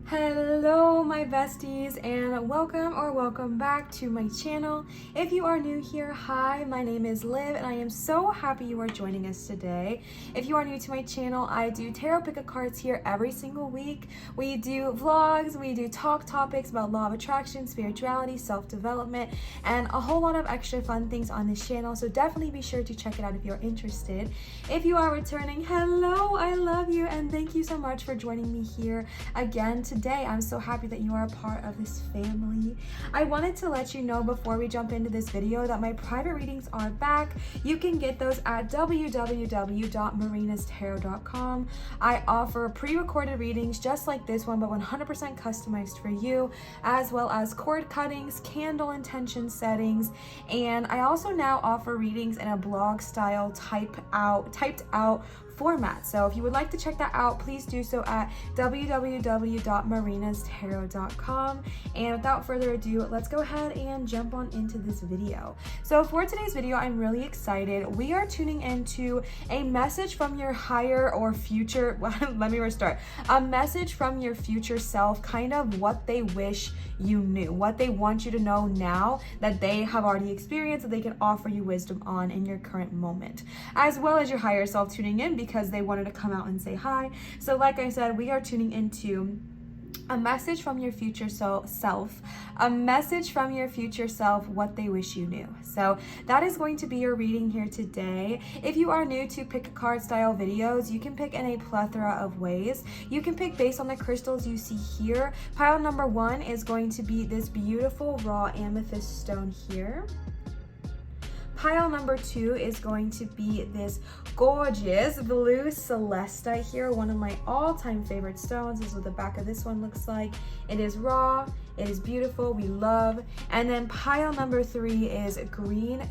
Hello my besties, and welcome back to my channel. If you are new here, hi, my name is Liv and I am so happy you are joining us today. If you are new to my channel, I do tarot pick-up cards here every single week. We do vlogs, we do talk topics about law of attraction, spirituality, self-development, and a whole lot of extra fun things on this channel, so definitely be sure to check it out if you're interested. If you are returning, hello, I love you and thank you so much for joining me here again today. I'm so happy that you are a part of this family. I wanted to let you know before we jump into this video that my private readings are back. You can get those at www.marinatarot.com. I offer pre-recorded readings just like this one, but 100% customized for you, as well as cord cuttings, candle intention settings, and I also now offer readings in a blog style typed out format. So if you would like to check that out, please do so at www.marinatarot.com. And without further ado, let's go ahead and jump on into this video. So for today's video, I'm really excited. We are tuning into a message from your higher or future, let me restart. A message from your future self, kind of what they wish you knew, what they want you to know now that they have already experienced, that they can offer you wisdom on in your current moment, as well as your higher self tuning in because they wanted to come out and say hi. So like I said, we are tuning into a message from your future self, a message from your future self, what they wish you knew. So that is going to be your reading here today. If you are new to pick a card style videos, you can pick in a plethora of ways. You can pick based on the crystals you see here. Pile number 1 is going to be this beautiful raw amethyst stone here. Pile number 2 is going to be this gorgeous blue celestite here, one of my all-time favorite stones. This is what the back of this one looks like. It is raw, it is beautiful, we love. And then pile number 3 is green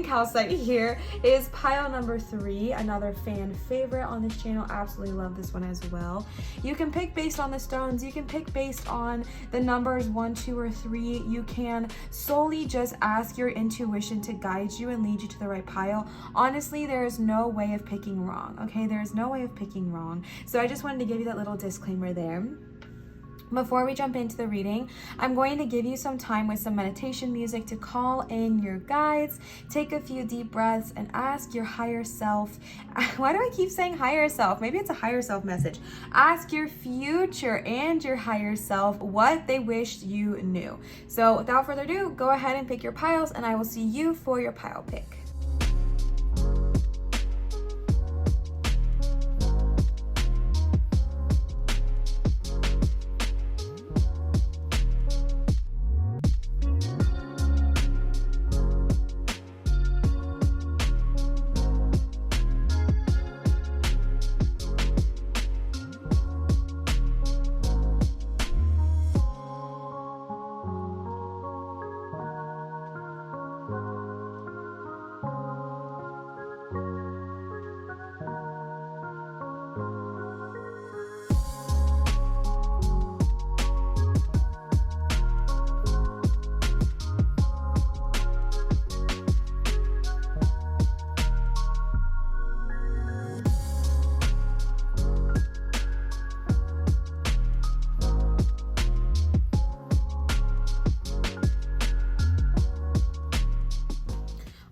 calcite here is pile number 3, another fan favorite on this channel. Absolutely love this one as well. You can pick based on the stones, you can pick based on the numbers 1, 2, or 3. You can solely just ask your intuition to guide you and lead you to the right pile. Honestly, there is no way of picking wrong, okay? There is no way of picking wrong. So I just wanted to give you that little disclaimer there. Before we jump into the reading, I'm going to give you some time with some meditation music to call in your guides. Take a few deep breaths and ask your higher self. Why do I keep saying higher self? Maybe it's a higher self message. Ask your future and your higher self what they wished you knew. So without further ado, go ahead and pick your piles and I will see you for your pile pick.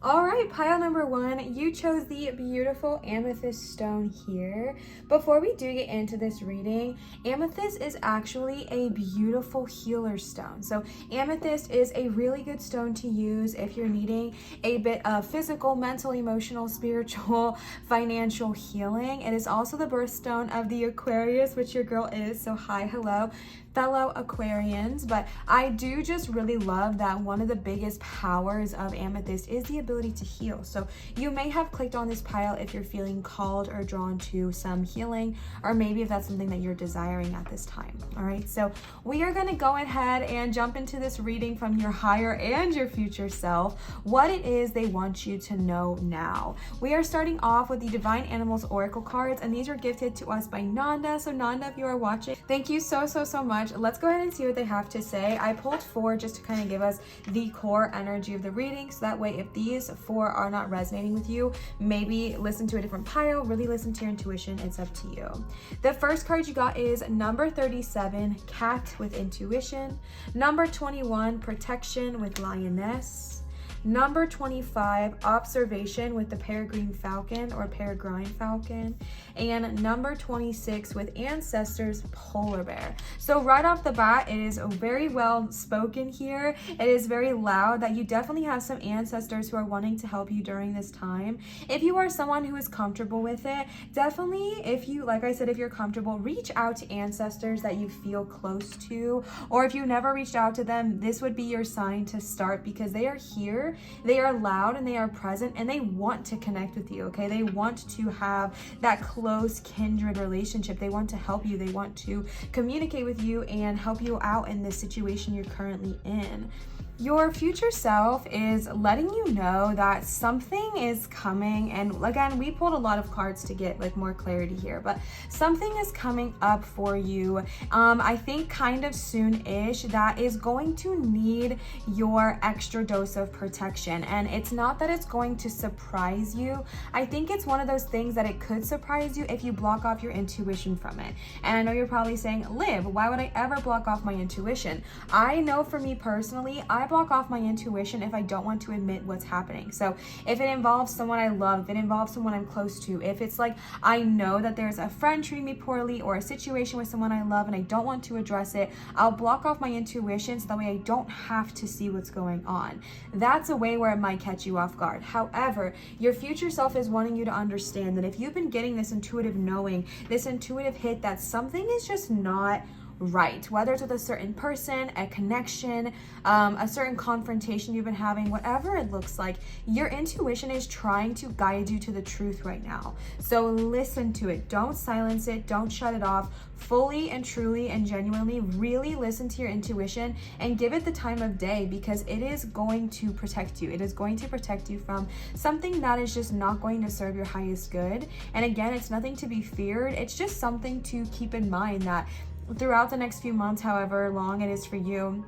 All right, pile number 1, you chose the beautiful amethyst stone here. Before we do get into this reading, amethyst is actually a beautiful healer stone. So amethyst is a really good stone to use if you're needing a bit of physical, mental, emotional, spiritual, financial healing. It is also the birthstone of the Aquarius, which your girl is. So hi, hello. fellow Aquarians, but I do just really love that one of the biggest powers of amethyst is the ability to heal. So you may have clicked on this pile if you're feeling called or drawn to some healing, or maybe if that's something that you're desiring at this time. All right, so we are going to go ahead and jump into this reading from your higher and your future self, what it is they want you to know now. We are starting off with the Divine Animals Oracle cards, and these were gifted to us by Nanda. So Nanda, if you are watching, thank you so much. Let's go ahead and see what they have to say. I pulled 4 just to kind of give us the core energy of the reading, so that way if these 4 are not resonating with you, maybe listen to a different pile, really listen to your intuition. It's up to you. The first card you got is number 37, Cat with Intuition. Number 21, Protection with Lioness. Number 25, Observation with the Peregrine Falcon or Peregrine Falcon. And number 26 with Ancestors, Polar Bear. So right off the bat, it is very well spoken here. It is very loud that you definitely have some ancestors who are wanting to help you during this time. If you are someone who is comfortable with it, definitely, if you, like I said, if you're comfortable, reach out to ancestors that you feel close to. Or if you never reached out to them, this would be your sign to start, because they are here. They are loud and they are present and they want to connect with you, okay? They want to have that close kindred relationship. They want to help you. They want to communicate with you and help you out in the situation you're currently in. Your future self is letting you know that something is coming, and again, we pulled a lot of cards to get like more clarity here, but something is coming up for you. I think kind of soon-ish that is going to need your extra dose of protection, and it's not that it's going to surprise you. I think it's one of those things that it could surprise you if you block off your intuition from it. And I know you're probably saying, Liv, why would I ever block off my intuition? I know for me personally, I block off my intuition if I don't want to admit what's happening. So if it involves someone I love, if it involves someone I'm close to, if it's like I know that there's a friend treating me poorly or a situation with someone I love and I don't want to address it, I'll block off my intuition so that way I don't have to see what's going on. That's a way where it might catch you off guard. However, your future self is wanting you to understand that if you've been getting this intuitive knowing, this intuitive hit that something is just not right, whether it's with a certain person, a connection, a certain confrontation you've been having, whatever it looks like, your intuition is trying to guide you to the truth right now. So listen to it. Don't silence it. Don't shut it off. Fully and truly and genuinely really listen to your intuition and give it the time of day, because it is going to protect you. It is going to protect you from something that is just not going to serve your highest good. And again, it's nothing to be feared. It's just something to keep in mind that throughout the next few months, however long it is for you,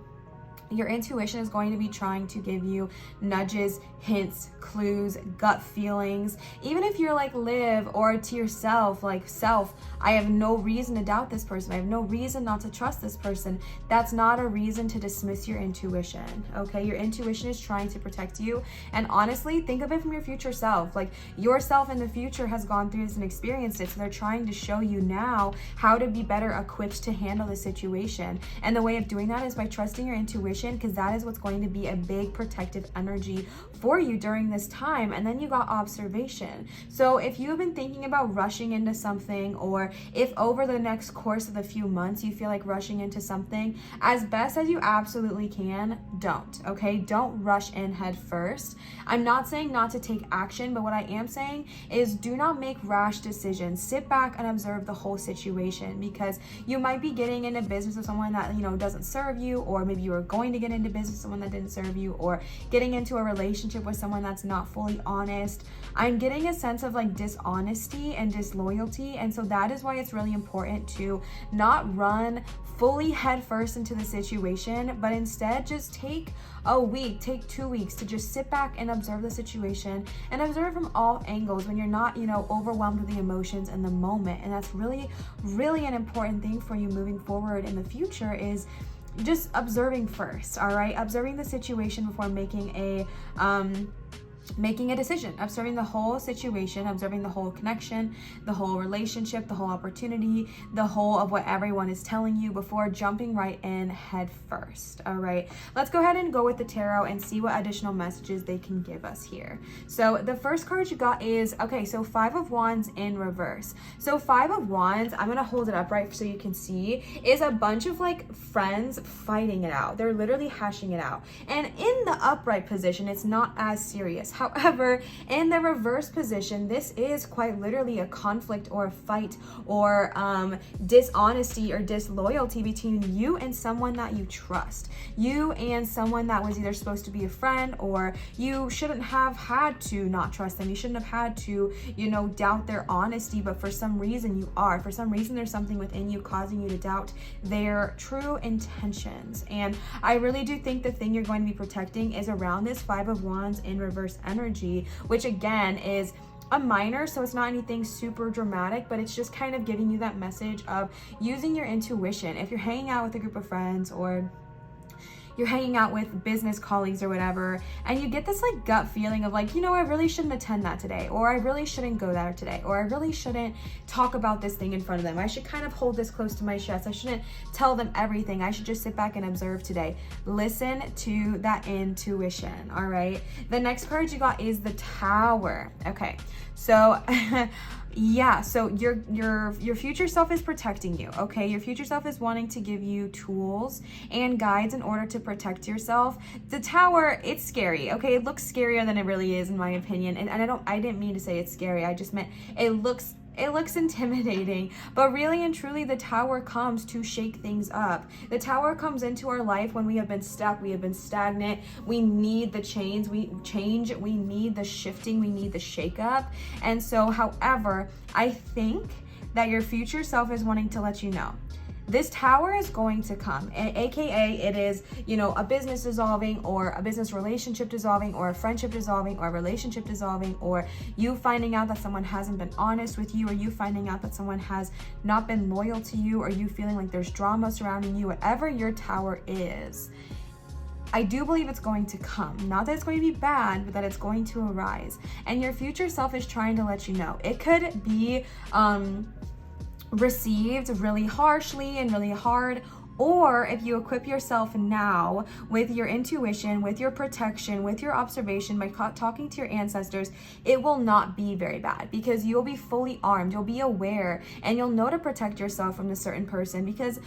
your intuition is going to be trying to give you nudges, hints, clues, gut feelings. Even if you're like Liv, or to yourself, like self, I have no reason to doubt this person. I have no reason not to trust this person. That's not a reason to dismiss your intuition, okay? Your intuition is trying to protect you. And honestly, think of it from your future self. Like yourself in the future has gone through this and experienced it. So they're trying to show you now how to be better equipped to handle the situation. And the way of doing that is by trusting your intuition, because that is what's going to be a big protective energy for you during this time. And then you got observation. So if you've been thinking about rushing into something, or if over the next course of a few months you feel like rushing into something, as best as you absolutely can, don't, okay? Don't rush in head first. I'm not saying not to take action, but what I am saying is do not make rash decisions. Sit back and observe the whole situation, because you might be getting into business with someone that, you know, doesn't serve you, or maybe you are going to get into business with someone that didn't serve you, or getting into a relationship with someone that's not fully honest. I'm getting a sense of like dishonesty and disloyalty, and so that is why it's really important to not run fully head first into the situation, but instead just take a week, take 2 weeks to just sit back and observe the situation, and observe from all angles when you're not, you know, overwhelmed with the emotions in the moment. And that's really, really an important thing for you moving forward in the future, is just observing first, all right? Observing the situation before making making a decision, observing the whole situation, observing the whole connection, the whole relationship, the whole opportunity, the whole of what everyone is telling you before jumping right in head first. All right, let's go ahead and go with the tarot and see what additional messages they can give us here. So the first card you got is, okay, so 5 of Wands in reverse. So 5 of Wands, I'm gonna hold it up right so you can see, is a bunch of like friends fighting it out. They're literally hashing it out. And in the upright position, it's not as serious. However, in the reverse position, this is quite literally a conflict or a fight or dishonesty or disloyalty between you and someone that you trust. You and someone that was either supposed to be a friend, or you shouldn't have had to not trust them. You shouldn't have had to, you know, doubt their honesty, but for some reason you are. For some reason there's something within you causing you to doubt their true intentions. And I really do think the thing you're going to be protecting is around this 5 of Wands in reverse energy, which again is a minor, so it's not anything super dramatic, but it's just kind of giving you that message of using your intuition. If you're hanging out with a group of friends, or you're hanging out with business colleagues or whatever, and you get this like gut feeling of like, you know, I really shouldn't attend that today, or I really shouldn't go there today, or I really shouldn't talk about this thing in front of them. I should kind of hold this close to my chest. I shouldn't tell them everything. I should just sit back and observe today. Listen to that intuition, all right? The next card you got is the Tower. Okay, so yeah, so your future self is protecting you, okay? Your future self is wanting to give you tools and guides in order to protect yourself. The Tower, it's scary, okay? It looks scarier than it really is, in my opinion. And I didn't mean to say it's scary. I just meant it looks intimidating, but really and truly the Tower comes to shake things up. The Tower comes into our life when we have been stuck, we have been stagnant, we need the change, we need the shifting, we need the shake up. And so, however, I think that your future self is wanting to let you know this Tower is going to come, aka it is, you know, a business dissolving, or a business relationship dissolving, or a friendship dissolving, or a relationship dissolving, or you finding out that someone hasn't been honest with you, or you finding out that someone has not been loyal to you, or you feeling like there's drama surrounding you. Whatever your Tower is, I do believe it's going to come. Not that it's going to be bad, but that it's going to arise. And your future self is trying to let you know. It could be received really harshly and really hard, or if you equip yourself now with your intuition, with your protection, with your observation, by talking to your ancestors, it will not be very bad, because you'll be fully armed, you'll be aware, and you'll know to protect yourself from a certain person. Because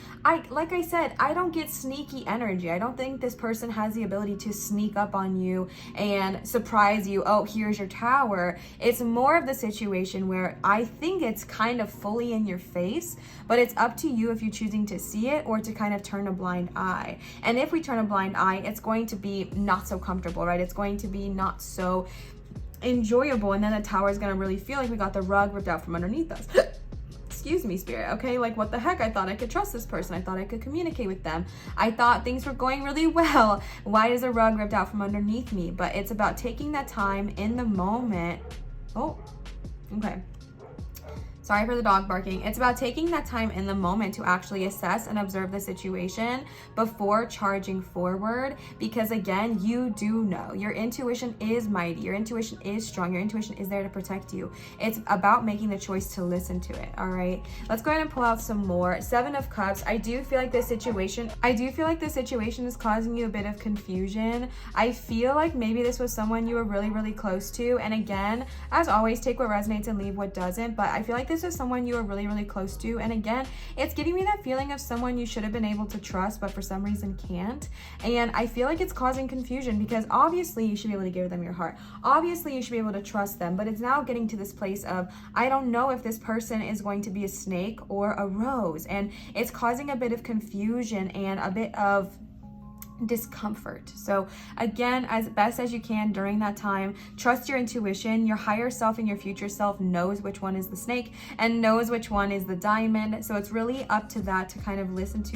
like I said, I don't get sneaky energy. I don't think this person has the ability to sneak up on you and surprise you. Oh, here's your Tower. It's more of the situation where I think it's kind of fully in your face, but it's up to you if you're choosing to see it or to kind of turn a blind eye. And if we turn a blind eye, it's going to be not so comfortable, right? It's going to be not so enjoyable, and then the Tower is going to really feel like we got the rug ripped out from underneath us. Excuse me, Spirit, okay? Like, what the heck? I thought I could trust this person. I thought I could communicate with them. I thought things were going really well. Why is a rug ripped out from underneath me? But it's about taking that time in the moment. Oh, okay. Sorry for the dog barking. It's about taking that time in the moment to actually assess and observe the situation before charging forward. Because again, you do know. Your intuition is mighty. Your intuition is strong. Your intuition is there to protect you. It's about making the choice to listen to it, all right? Let's go ahead and pull out some more. 7 of Cups. I do feel like this situation is causing you a bit of confusion. I feel like maybe this was someone you were really, really close to. And again, as always, take what resonates and leave what doesn't. But I feel like this is someone you are really, really close to. And again, it's giving me that feeling of someone you should have been able to trust, but for some reason can't. And I feel like it's causing confusion, because obviously you should be able to give them your heart. Obviously you should be able to trust them, but it's now getting to this place of, I don't know if this person is going to be a snake or a rose. And it's causing a bit of confusion and a bit of discomfort. So again, as best as you can during that time, trust your intuition. Your higher self and your future self knows which one is the snake and knows which one is the diamond. So it's really up to that to kind of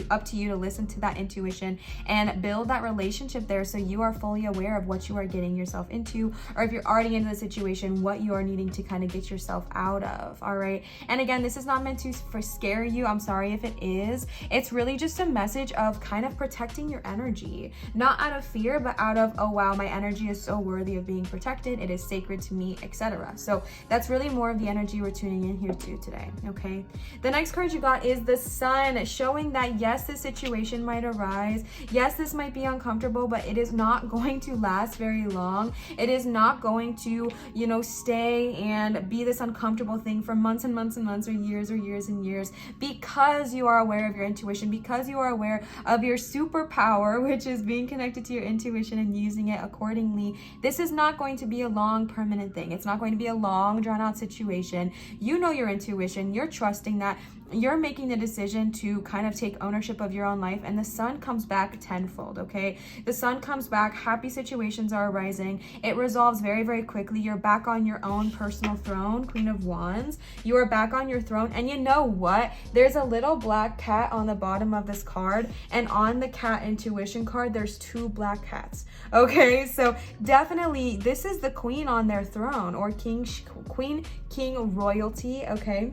up to you to listen to that intuition and build that relationship there, so you are fully aware of what you are getting yourself into, or if you're already into the situation, what you are needing to kind of get yourself out of. All right. And again, this is not meant to scare you. I'm sorry if it is. It's really just a message of kind of protecting your energy. energy, not out of fear, but out of, oh wow, my energy is so worthy of being protected, it is sacred to me, etc. So that's really more of the energy we're tuning in here to today. Okay, the next card you got is the Sun, showing that yes, this situation might arise, yes, this might be uncomfortable, but it is not going to last very long. It is not going to, you know, stay and be this uncomfortable thing for months and months and months, or years and years, because you are aware of your intuition, because you are aware of your superpower, which is being connected to your intuition and using it accordingly. This is not going to be a long permanent thing. It's not going to be a long drawn out situation. You know your intuition, you're trusting that, you're making the decision to kind of take ownership of your own life, and the Sun comes back tenfold. Okay, the Sun comes back, happy situations are arising, it resolves very, very quickly. You're back on your own personal throne, Queen of Wands. You are back on your throne, and you know what, there's a little black cat on the bottom of this card, and on the cat intuition card there's 2 black cats. Okay, so definitely this is the queen on their throne, or queen, king, royalty. Okay,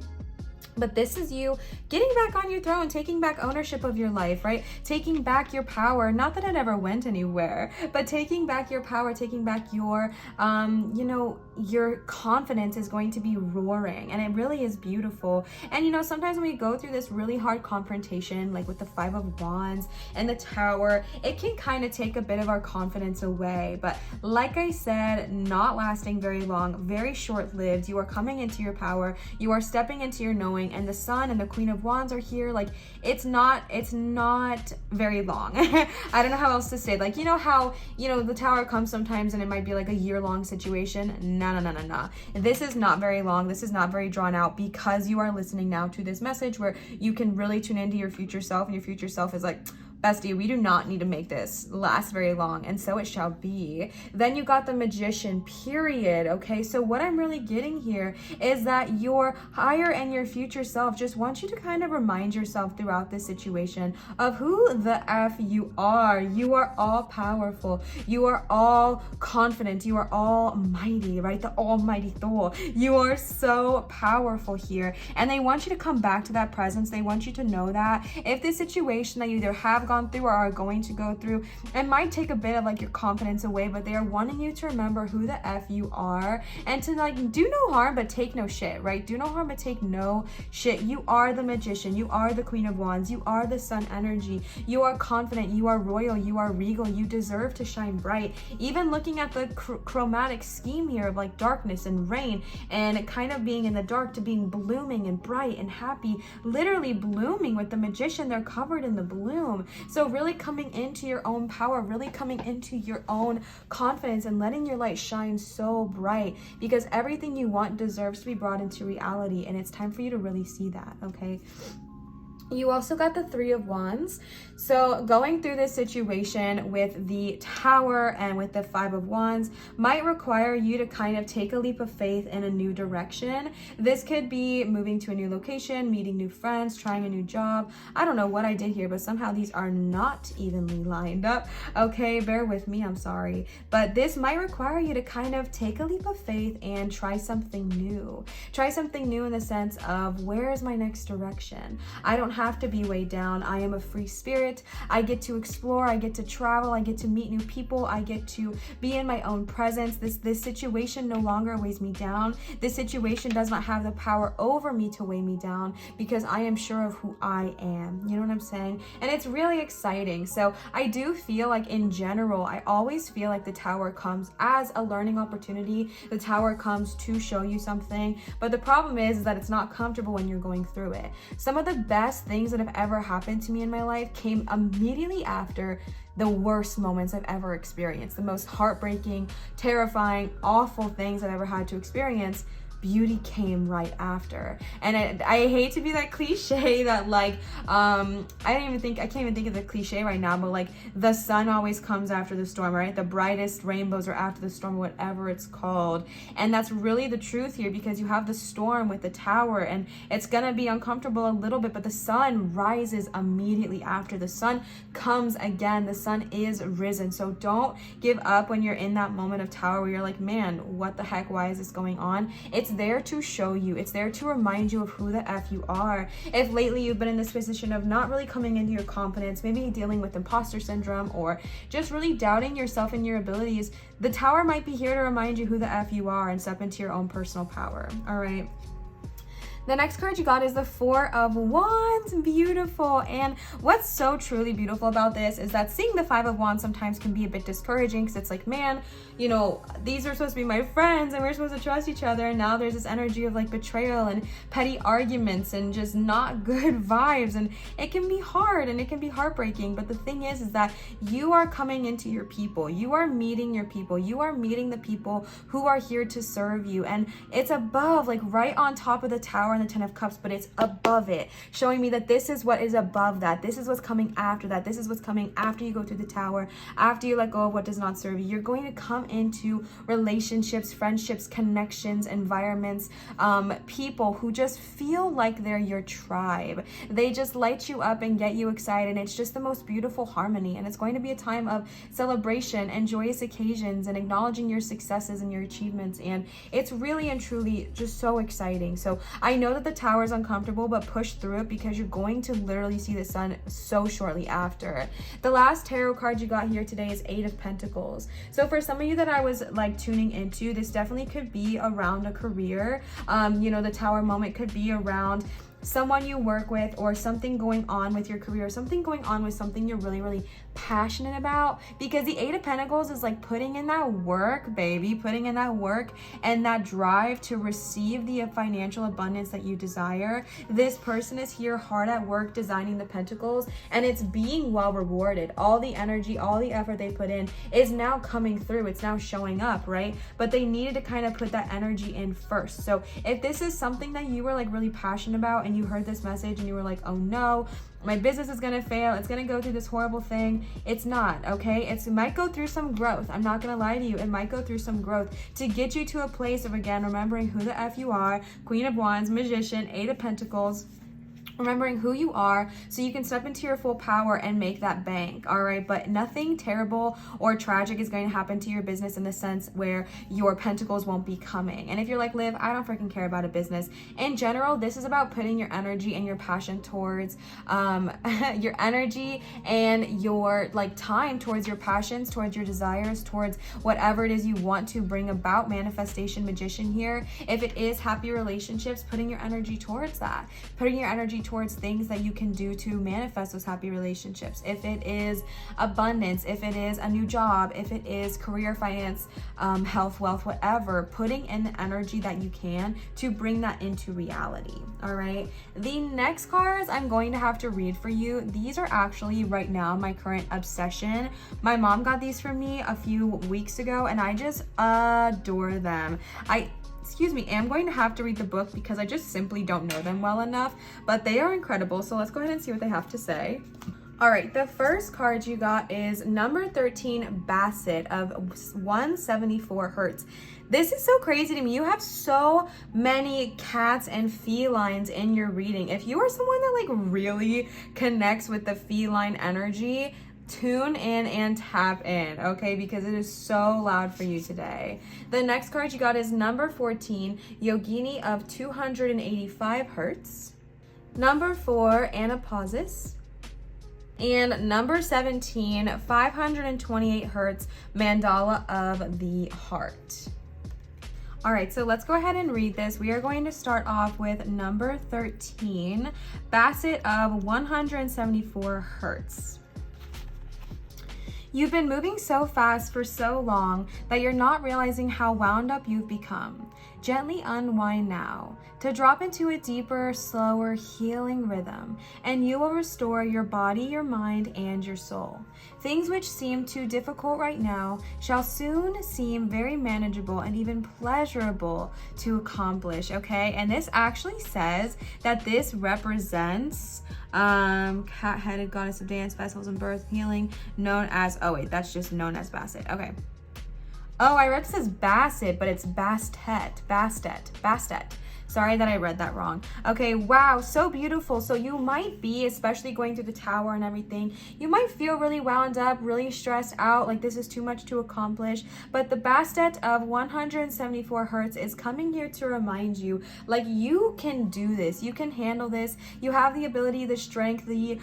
but this is you getting back on your throne, taking back ownership of your life, right? Taking back your power. Not that it ever went anywhere, but taking back your power, taking back your, you know, your confidence is going to be roaring, and it really is beautiful. And you know, sometimes when we go through this really hard confrontation, like with the 5 of Wands and the Tower, it can kind of take a bit of our confidence away. But like I said, not lasting very long, very short-lived. You are coming into your power, you are stepping into your knowing, and the Sun and the Queen of Wands are here. Like it's not very long. I don't know how else to say. Like, you know how, you know, the Tower comes sometimes and it might be like a year-long situation. No. This is not very long. This is not very drawn out, because you are listening now to this message where you can really tune into your future self, and your future self is like, bestie, we do not need to make this last very long, and so it shall be. Then you got the Magician, period. Okay, so what I'm really getting here is that your higher and your future self just wants you to kind of remind yourself throughout this situation of who the F you are. You are all powerful. You are all confident. You are almighty, right? The almighty Thor. You are so powerful here, and they want you to come back to that presence. They want you to know that if this situation that you either have gone through or are going to go through, it might take a bit of like your confidence away, but they are wanting you to remember who the F you are, and to like do no harm but take no shit, right? Do no harm but take no shit. You are the Magician, you are the Queen of Wands, you are the Sun energy, you are confident, you are royal, you are regal, you deserve to shine bright. Even looking at the chromatic scheme here of like darkness and rain, and kind of being in the dark to being blooming and bright and happy, literally blooming with the Magician, they're covered in the bloom. So really coming into your own power, really coming into your own confidence, and letting your light shine so bright, because everything you want deserves to be brought into reality, and it's time for you to really see that. Okay, you also got the 3 of Wands. So going through this situation with the Tower and with the 5 of Wands might require you to kind of take a leap of faith in a new direction. This could be moving to a new location, meeting new friends, trying a new job. I don't know what I did here, but somehow these are not evenly lined up. Okay, bear with me, I'm sorry. But this might require you to kind of take a leap of faith and try something new. Try something new in the sense of, where is my next direction? I don't have to be weighed down. I am a free spirit. I get to explore, I get to travel, I get to meet new people, I get to be in my own presence. This situation no longer weighs me down. This situation does not have the power over me to weigh me down, because I am sure of who I am. You know what I'm saying? And it's really exciting. So I do feel like in general, I always feel like the Tower comes as a learning opportunity. The Tower comes to show you something, but the problem is that it's not comfortable when you're going through it. Some of the best things that have ever happened to me in my life came immediately after the worst moments I've ever experienced. The most heartbreaking, terrifying, awful things I've ever had to experience. Beauty came right after. And I hate to be that cliche that like, I can't even think of the cliche right now, but like the sun always comes after the storm, right? The brightest rainbows are after the storm, whatever it's called. And that's really the truth here, because you have the storm with the Tower, and it's gonna be uncomfortable a little bit, but the sun rises immediately after. The sun comes again. The sun is risen. So don't give up when you're in that moment of Tower where you're like, man, what the heck? Why is this going on? It's there to show you, it's there to remind you of who the F you are. If lately you've been in this position of not really coming into your confidence, maybe dealing with imposter syndrome, or just really doubting yourself and your abilities, the Tower might be here to remind you who the F you are and step into your own personal power. All right. The next card you got is the Four of Wands. Beautiful. And what's so truly beautiful about this is that seeing the Five of Wands sometimes can be a bit discouraging, because it's like, man, you know, these are supposed to be my friends and we're supposed to trust each other, and now there's this energy of like betrayal and petty arguments and just not good vibes, and it can be hard and it can be heartbreaking. But the thing is that you are coming into your people, you are meeting your people, you are meeting the people who are here to serve you, and it's above, like right on top of the Tower and the Ten of Cups, but it's above it, showing me that this is what is above that. This is what's coming after that. This is what's coming after you go through the Tower, after you let go of what does not serve you. You're going to come into relationships, friendships, connections, environments, people who just feel like they're your tribe. They just light you up and get you excited, and it's just the most beautiful harmony. And it's going to be a time of celebration and joyous occasions and acknowledging your successes and your achievements, and it's really and truly just so exciting. So I know that the Tower is uncomfortable, but push through it, because you're going to literally see the sun so shortly after. The last tarot card you got here today is Eight of Pentacles. So for some of you that I was like tuning into, this definitely could be around a career. You know, the Tower moment could be around someone you work with, or something going on with your career, something going on with something you're really, really passionate about, because the Eight of Pentacles is like putting in that work, baby, putting in that work and that drive to receive the financial abundance that you desire. This person is here hard at work designing the Pentacles, and it's being well rewarded. All the energy, all the effort they put in is now coming through. It's now showing up, right? But they needed to kind of put that energy in first. So if this is something that you were like really passionate about, and you heard this message and you were like, oh no, my business is gonna fail, it's gonna go through this horrible thing, it's not, okay? It might go through some growth. I'm not gonna lie to you, it might go through some growth to get you to a place of, again, remembering who the F you are. Queen of Wands, Magician, Eight of Pentacles, remembering who you are so you can step into your full power and make that bank. All right, but nothing terrible or tragic is going to happen to your business in the sense where your pentacles won't be coming. And if you're like, Liv, I don't freaking care about a business in general, this is about putting your energy and your passion towards your energy and your like time towards your passions, towards your desires, towards whatever it is you want to bring about. Manifestation Magician here. If it is happy relationships, putting your energy towards that, putting your energy towards things that you can do to manifest those happy relationships. If it is abundance, if it is a new job, if it is career, finance, health, wealth, whatever, putting in the energy that you can to bring that into reality. All right. The next cards I'm going to have to read for you. These are actually right now my current obsession. My mom got these for me a few weeks ago, and I just adore them. I'm going to have to read the book because I just simply don't know them well enough, but they are incredible. So let's go ahead and see what they have to say. All right, the first card you got is number 13, Basset of 174 Hertz. This is so crazy to me. You have so many cats and felines in your reading. If you are someone that like really connects with the feline energy, tune in and tap in, okay, because it is so loud for you today. The next card you got is number 14, Yogini of 285 Hertz. Number 4, Anapausis. And number 17, 528 Hertz, Mandala of the Heart. All right, so let's go ahead and read this. We are going to start off with number 13, Basset of 174 Hertz. You've been moving so fast for so long that you're not realizing how wound up you've become. Gently unwind now to drop into a deeper, slower, healing rhythm, and you will restore your body, your mind, and your soul. Things which seem too difficult right now shall soon seem very manageable and even pleasurable to accomplish, okay? And this actually says that this represents cat-headed goddess of dance, festivals, and birth, healing, known as, oh wait, that's just known as Basset, okay. Oh, I read it says Bastet, but it's Bastet. Sorry that I read that wrong. Okay, wow, so beautiful. So you might be, especially going through the tower and everything, you might feel really wound up, really stressed out, like this is too much to accomplish. But the Bastet of 174 hertz is coming here to remind you, like, you can do this. You can handle this. You have the ability, the strength, the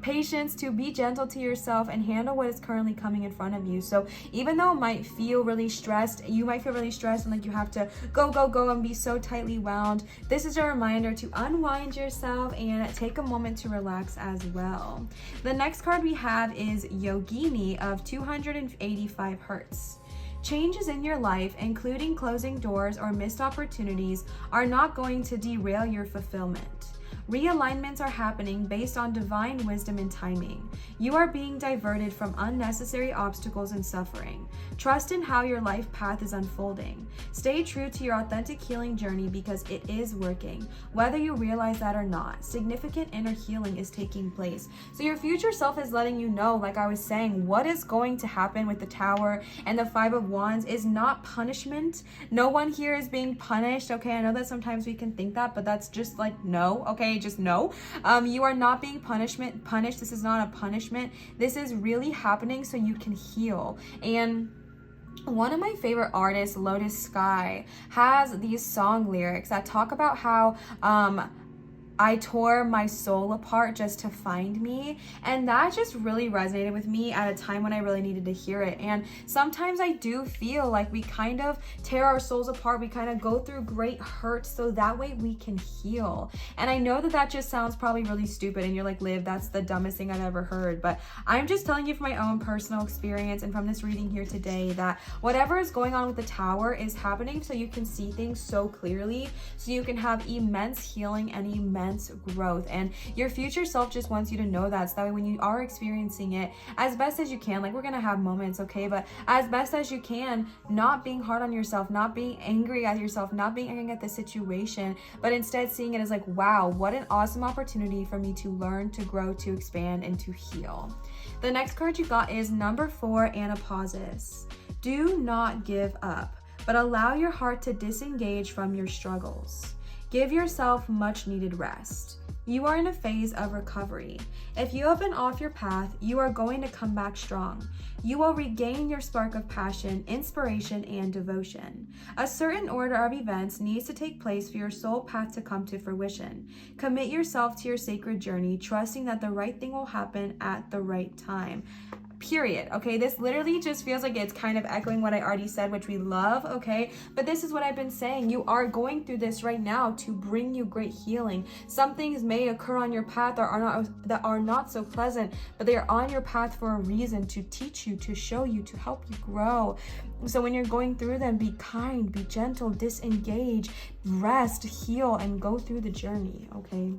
patience to be gentle to yourself and handle what is currently coming in front of you. So even though it might feel really stressed, you might feel really stressed and like you have to go and be so tightly wound. This is a reminder to unwind yourself and take a moment to relax as well. The next card we have is Yogini of 285 hertz. Changes in your life, including closing doors or missed opportunities, are not going to derail your fulfillment. Realignments are happening based on divine wisdom and timing. You are being diverted from unnecessary obstacles and suffering. Trust in how your life path is unfolding. Stay true to your authentic healing journey because it is working. Whether you realize that or not, significant inner healing is taking place. So your future self is letting you know, like I was saying, what is going to happen with the Tower and the Five of Wands is not punishment. No one here is being punished, okay? I know that sometimes we can think that, but that's just like, no, okay? Just no. You are not being punished. This is not a punishment. This is really happening so you can heal. And one of my favorite artists, Lotus Sky, has these song lyrics that talk about how I tore my soul apart just to find me, and that just really resonated with me at a time when I really needed to hear it. And sometimes I do feel like we kind of tear our souls apart, we kind of go through great hurt so that way we can heal. And I know that that just sounds probably really stupid and you're like, Liv, that's the dumbest thing I've ever heard, but I'm just telling you from my own personal experience and from this reading here today that whatever is going on with the Tower is happening so you can see things so clearly, so you can have immense healing and immense growth. And your future self just wants you to know that, so that way when you are experiencing it, as best as you can, like we're gonna have moments, okay, but as best as you can, not being hard on yourself, not being angry at yourself, not being angry at the situation, but instead seeing it as like, wow, what an awesome opportunity for me to learn, to grow, to expand, and to heal. The next card you got is number 4, Anapausis. Do not give up, but allow your heart to disengage from your struggles. Give yourself much needed rest. You are in a phase of recovery. If you have been off your path, you are going to come back strong. You will regain your spark of passion, inspiration, and devotion. A certain order of events needs to take place for your soul path to come to fruition. Commit yourself to your sacred journey, trusting that the right thing will happen at the right time. Period. Okay, this literally just feels like it's kind of echoing what I already said, which we love, okay? But this is what I've been saying. You are going through this right now to bring you great healing. Some things may occur on your path that are not so pleasant, but they are on your path for a reason, to teach you, to show you, to help you grow. So when you're going through them, be kind, be gentle, disengage, rest, heal, and go through the journey, okay?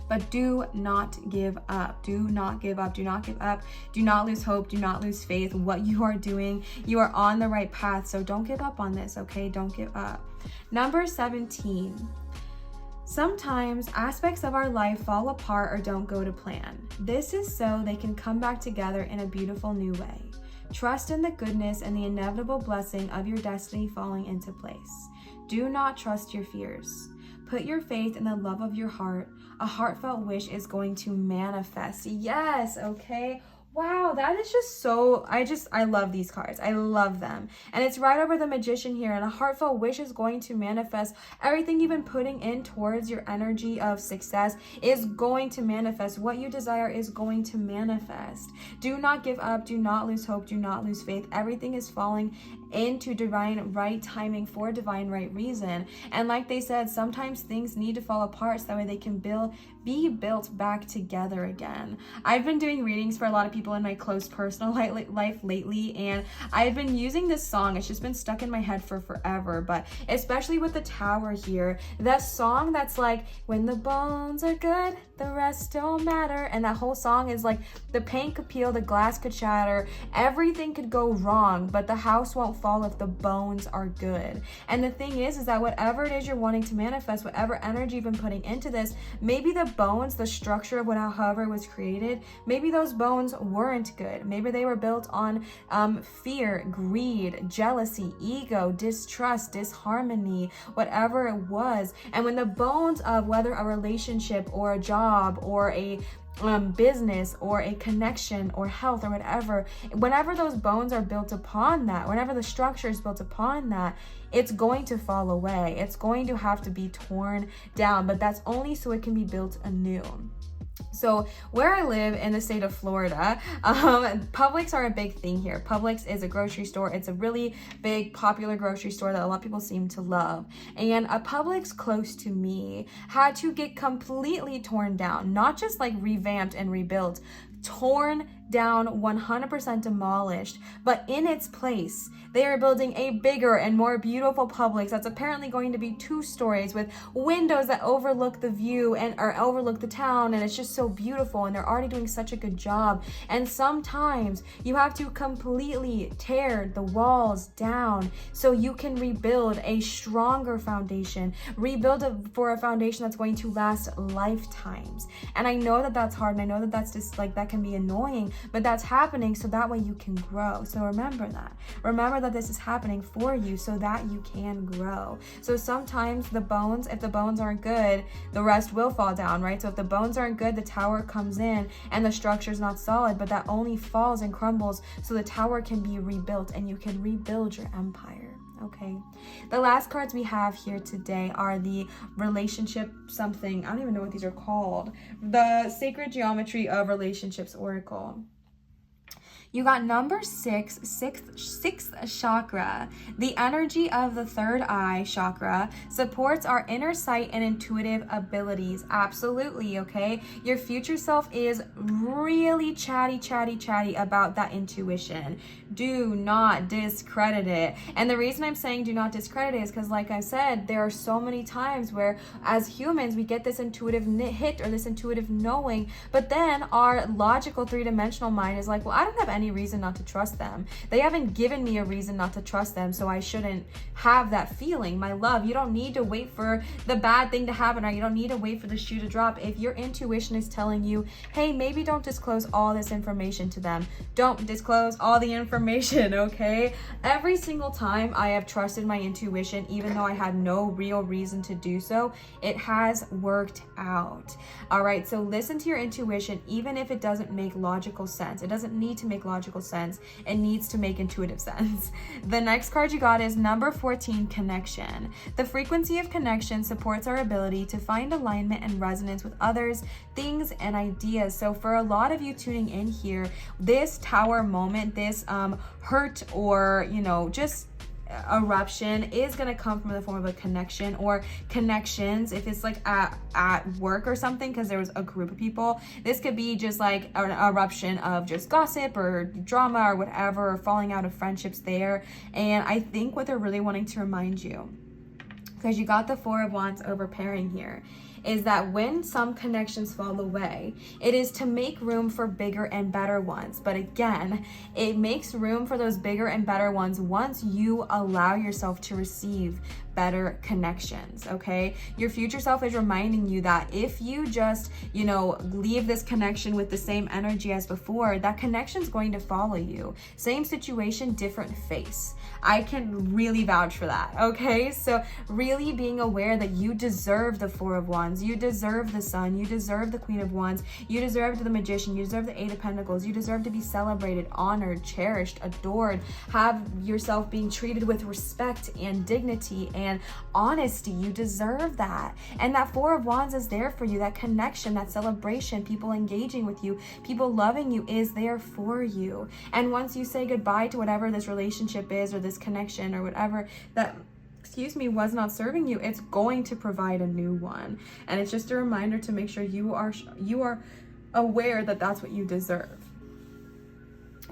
But do not give up. Do not give up. Do not give up. Do not lose hope. Do not lose faith. What you are doing, you are on the right path. So don't give up on this, okay? Don't give up. Number 17. Sometimes aspects of our life fall apart or don't go to plan. This is so they can come back together in a beautiful new way. Trust in the goodness and the inevitable blessing of your destiny falling into place. Do not trust your fears. Put your faith in the love of your heart. A heartfelt wish is going to manifest. Yes, okay. Wow, that is just so, I love these cards. I love them. And it's right over the Magician here, and a heartfelt wish is going to manifest. Everything you've been putting in towards your energy of success is going to manifest. What you desire is going to manifest. Do not give up. Do not lose hope. Do not lose faith. Everything is falling into divine right timing for divine right reason. And like they said, sometimes things need to fall apart so that way they can be built back together again. I've been doing readings for a lot of people in my close personal life lately, and I've been using this song. It's just been stuck in my head for forever, but especially with the Tower here, that song that's like, when the bones are good, the rest don't matter. And that whole song is like, the paint could peel, the glass could shatter, everything could go wrong, but the house won't fall if the bones are good. And the thing is that whatever it is you're wanting to manifest, whatever energy you've been putting into this, maybe the bones, the structure of however it was created, maybe those bones weren't good. Maybe they were built on fear, greed, jealousy, ego, distrust, disharmony, whatever it was. And when the bones of whether a relationship or a job or a business or a connection or health or whatever, whenever those bones are built upon that, whenever the structure is built upon that, it's going to fall away. It's going to have to be torn down, but that's only so it can be built anew. So where I live in the state of Florida, Publix are a big thing here. Publix is a grocery store. It's a really big, popular grocery store that a lot of people seem to love. And a Publix close to me had to get completely torn down, not just like revamped and rebuilt, torn down, 100% demolished, but in its place they are building a bigger and more beautiful Publix that's apparently going to be 2 stories with windows that overlook the view or overlook the town, and it's just so beautiful, and they're already doing such a good job. And sometimes you have to completely tear the walls down so you can rebuild a stronger foundation, rebuild it for a foundation that's going to last lifetimes. And I know that that's hard, and I know that that's just like, that can be annoying, but that's happening so that way you can grow. So remember that this is happening for you so that you can grow. So sometimes the bones, if the bones aren't good, the rest will fall down, right? So if the bones aren't good, the tower comes in and the structure is not solid, but that only falls and crumbles so the tower can be rebuilt and you can rebuild your empire. Okay, the last cards we have here today are the relationship something, I don't even know what these are called, the Sacred Geometry of Relationships Oracle. You got number 6, sixth chakra. The energy of the third eye chakra supports our inner sight and intuitive abilities. Absolutely, okay? Your future self is really chatty about that intuition. Do not discredit it. And the reason I'm saying do not discredit it is because, like I said, there are so many times where as humans we get this intuitive hit or this intuitive knowing, but then our logical 3-dimensional mind is like, well, I don't have any reason not to trust them. They haven't given me a reason not to trust them, so I shouldn't have that feeling. My love, you don't need to wait for the bad thing to happen, or you don't need to wait for the shoe to drop. If your intuition is telling you, hey, maybe don't disclose all this information to them, don't disclose all the information, okay? Every single time I have trusted my intuition, even though I had no real reason to do so, it has worked out. All right, so listen to your intuition, even if it doesn't make logical sense. It doesn't need to make logical sense. It needs to make intuitive sense. The next card you got is number 14, connection. The frequency of connection supports our ability to find alignment and resonance with others, things, and ideas. So for a lot of you tuning in here, this tower moment, this hurt or, just eruption is going to come from the form of a connection or connections. If it's like at work or something, because there was a group of people, this could be just like an eruption of just gossip or drama or whatever, or falling out of friendships there. And I think what they're really wanting to remind you, because you got the 4 of Wands over pairing here, is that when some connections fall away, it is to make room for bigger and better ones. But again, it makes room for those bigger and better ones once you allow yourself to receive better connections, okay? Your future self is reminding you that if you just, leave this connection with the same energy as before, that connection's going to follow you. Same situation, different face. I can really vouch for that, okay? So really being aware that you deserve the 4 of Wands, you deserve the Sun, you deserve the Queen of Wands, you deserve the Magician, you deserve the 8 of Pentacles, you deserve to be celebrated, honored, cherished, adored, have yourself being treated with respect and dignity and honesty. You deserve that. And that 4 of Wands is there for you. That connection, that celebration, people engaging with you, people loving you is there for you. And once you say goodbye to whatever this relationship is or this connection or whatever that was not serving you, it's going to provide a new one. And it's just a reminder to make sure you are aware that that's what you deserve.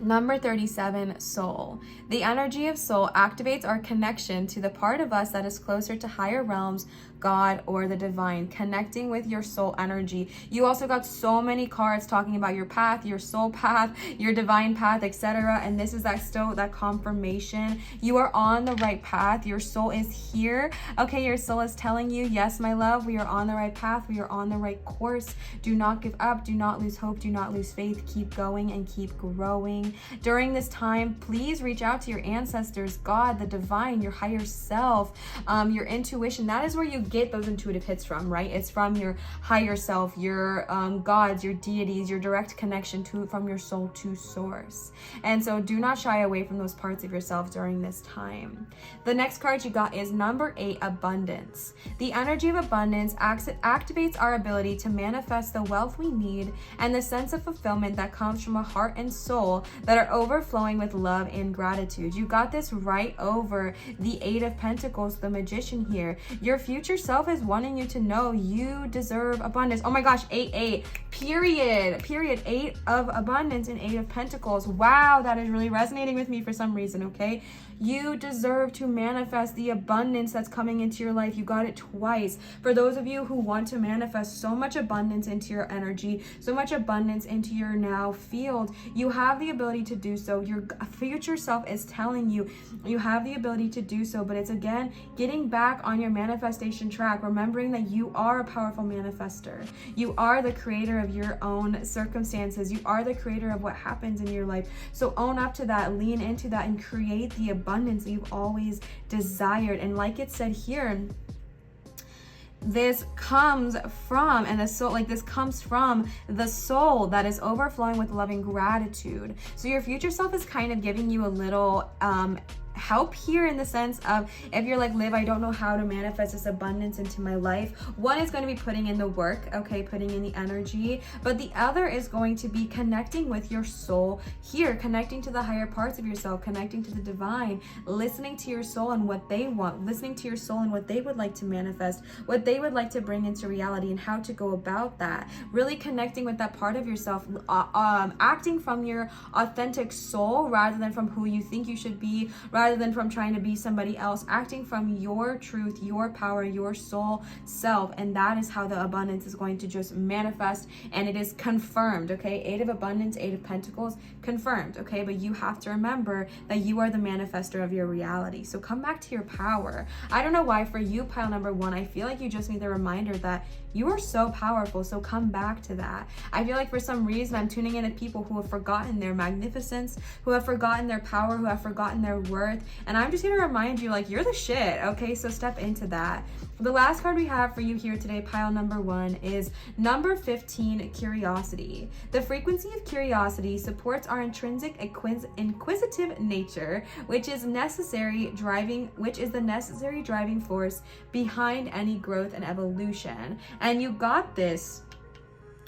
Number 37, soul. The energy of soul activates our connection to the part of us that is closer to higher realms, God, or the divine, connecting with your soul energy. You also got so many cards talking about your path, your soul path, your divine path, etc. And this is that confirmation. You are on the right path. Your soul is here. Okay, your soul is telling you, yes, my love, we are on the right path. We are on the right course. Do not give up. Do not lose hope. Do not lose faith. Keep going and keep growing. During this time, please reach out to your ancestors, God, the divine, your higher self, your intuition. That is where you get those intuitive hits from, right? It's from your higher self, your gods, your deities, your direct connection from your soul to source. And so do not shy away from those parts of yourself during this time. The next card you got is number 8, abundance. The energy of abundance activates our ability to manifest the wealth we need and the sense of fulfillment that comes from a heart and soul that are overflowing with love and gratitude. You got this right over the 8 of Pentacles, the Magician here. Your future self is wanting you to know you deserve abundance. Oh my gosh, 8, period. 8 of abundance and 8 of Pentacles. Wow, that is really resonating with me for some reason, okay? You deserve to manifest the abundance that's coming into your life. You got it twice. For those of you who want to manifest so much abundance into your energy, so much abundance into your now field, you have the ability to do so. Your future self is telling you you have the ability to do so, but it's again getting back on your manifestation track, remembering that you are a powerful manifester. You are the creator of your own circumstances. You are the creator of what happens in your life. So own up to that, lean into that, and create the abundance that you've always desired. And like it said here, this comes from, and the soul, like this comes from the soul that is overflowing with loving gratitude. So your future self is kind of giving you a little help here, in the sense of, if you're like, Liv, I don't know how to manifest this abundance into my life. One is going to be putting in the work, okay, putting in the energy, but the other is going to be connecting with your soul here, connecting to the higher parts of yourself, connecting to the divine, listening to your soul and what they want, listening to your soul and what they would like to manifest, what they would like to bring into reality, and how to go about that. Really connecting with that part of yourself, acting from your authentic soul rather than from who you think you should be, rather than from trying to be somebody else, acting from your truth, your power, your soul self. And that is how the abundance is going to just manifest, and it is confirmed, okay? 8 of abundance, 8 of Pentacles, confirmed, okay? But you have to remember that you are the manifester of your reality. So come back to your power. I don't know why for you, pile number 1, I feel like you just need the reminder that you are so powerful, so come back to that. I feel like for some reason I'm tuning in to people who have forgotten their magnificence, who have forgotten their power, who have forgotten their worth, and I'm just here to remind you, like, you're the shit, okay? So step into that. The last card we have for you here today, pile number 1, is number 15, curiosity. The frequency of curiosity supports our intrinsic inquisitive nature, which is the necessary driving force behind any growth and evolution. And you got this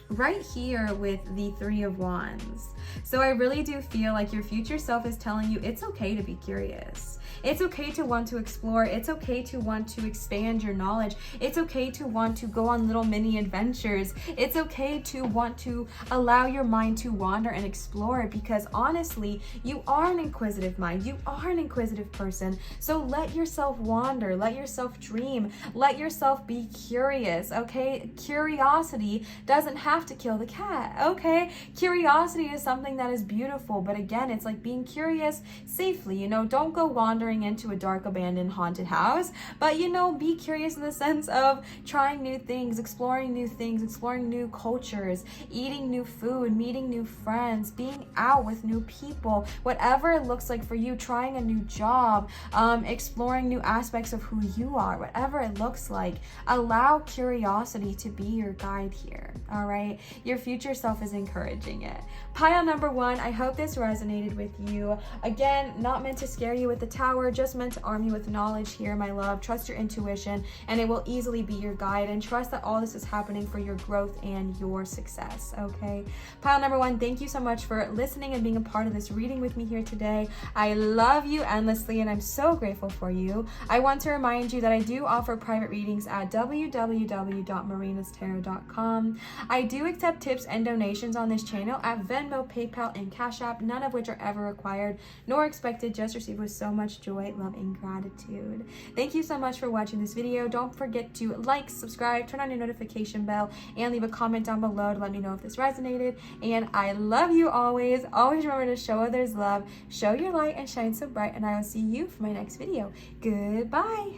right here with the 3 of Wands. So I really do feel like your future self is telling you it's okay to be curious. It's okay to want to explore. It's okay to want to expand your knowledge. It's okay to want to go on little mini adventures. It's okay to want to allow your mind to wander and explore, because honestly, you are an inquisitive mind. You are an inquisitive person. So let yourself wander, let yourself dream, let yourself be curious, okay? Curiosity doesn't have to kill the cat, okay? Curiosity is something that is beautiful, but again, it's like being curious safely, you know? Don't go wandering into a dark, abandoned, haunted house, but you know, be curious in the sense of trying new things, exploring new cultures, eating new food, meeting new friends, being out with new people, whatever it looks like for you, trying a new job, exploring new aspects of who you are, whatever it looks like. Allow curiosity to be your guide here, all right? Your future self is encouraging it. Pile number 1, I hope this resonated with you. Again, not meant to scare you with the tower. power, just meant to arm you with knowledge here, my love. Trust your intuition, and it will easily be your guide, and trust that all this is happening for your growth and your success, okay? Pile number 1, thank you so much for listening and being a part of this reading with me here today. I love you endlessly, and I'm so grateful for you. I want to remind you that I do offer private readings at www.marinastarot.com. I do accept tips and donations on this channel at Venmo, PayPal, and Cash App, none of which are ever required nor expected, just received with so much joy, love, and gratitude. Thank you so much for watching this video. Don't forget to like, subscribe, turn on your notification bell, and leave a comment down below to let me know if this resonated. And I love you always. Always remember to show others love, show your light, and shine so bright, and I will see you for my next video. Goodbye.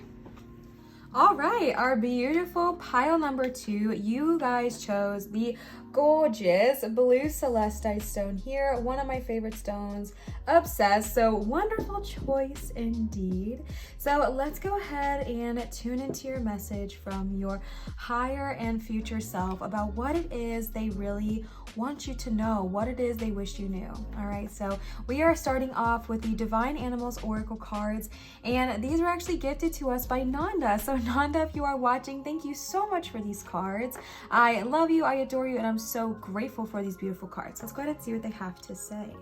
All right, our beautiful pile number 2, you guys chose the gorgeous blue celestite stone here, one of my favorite stones. Obsessed, so wonderful choice indeed. So let's go ahead and tune into your message from your higher and future self about what it is they really want you to know, what it is they wish you knew. All right, so we are starting off with the Divine Animals Oracle cards, and these were actually gifted to us by Nanda. So Nanda, if you are watching, thank you so much for these cards. I love you, I adore you, and I'm so grateful for these beautiful cards. Let's go ahead and see what they have to say.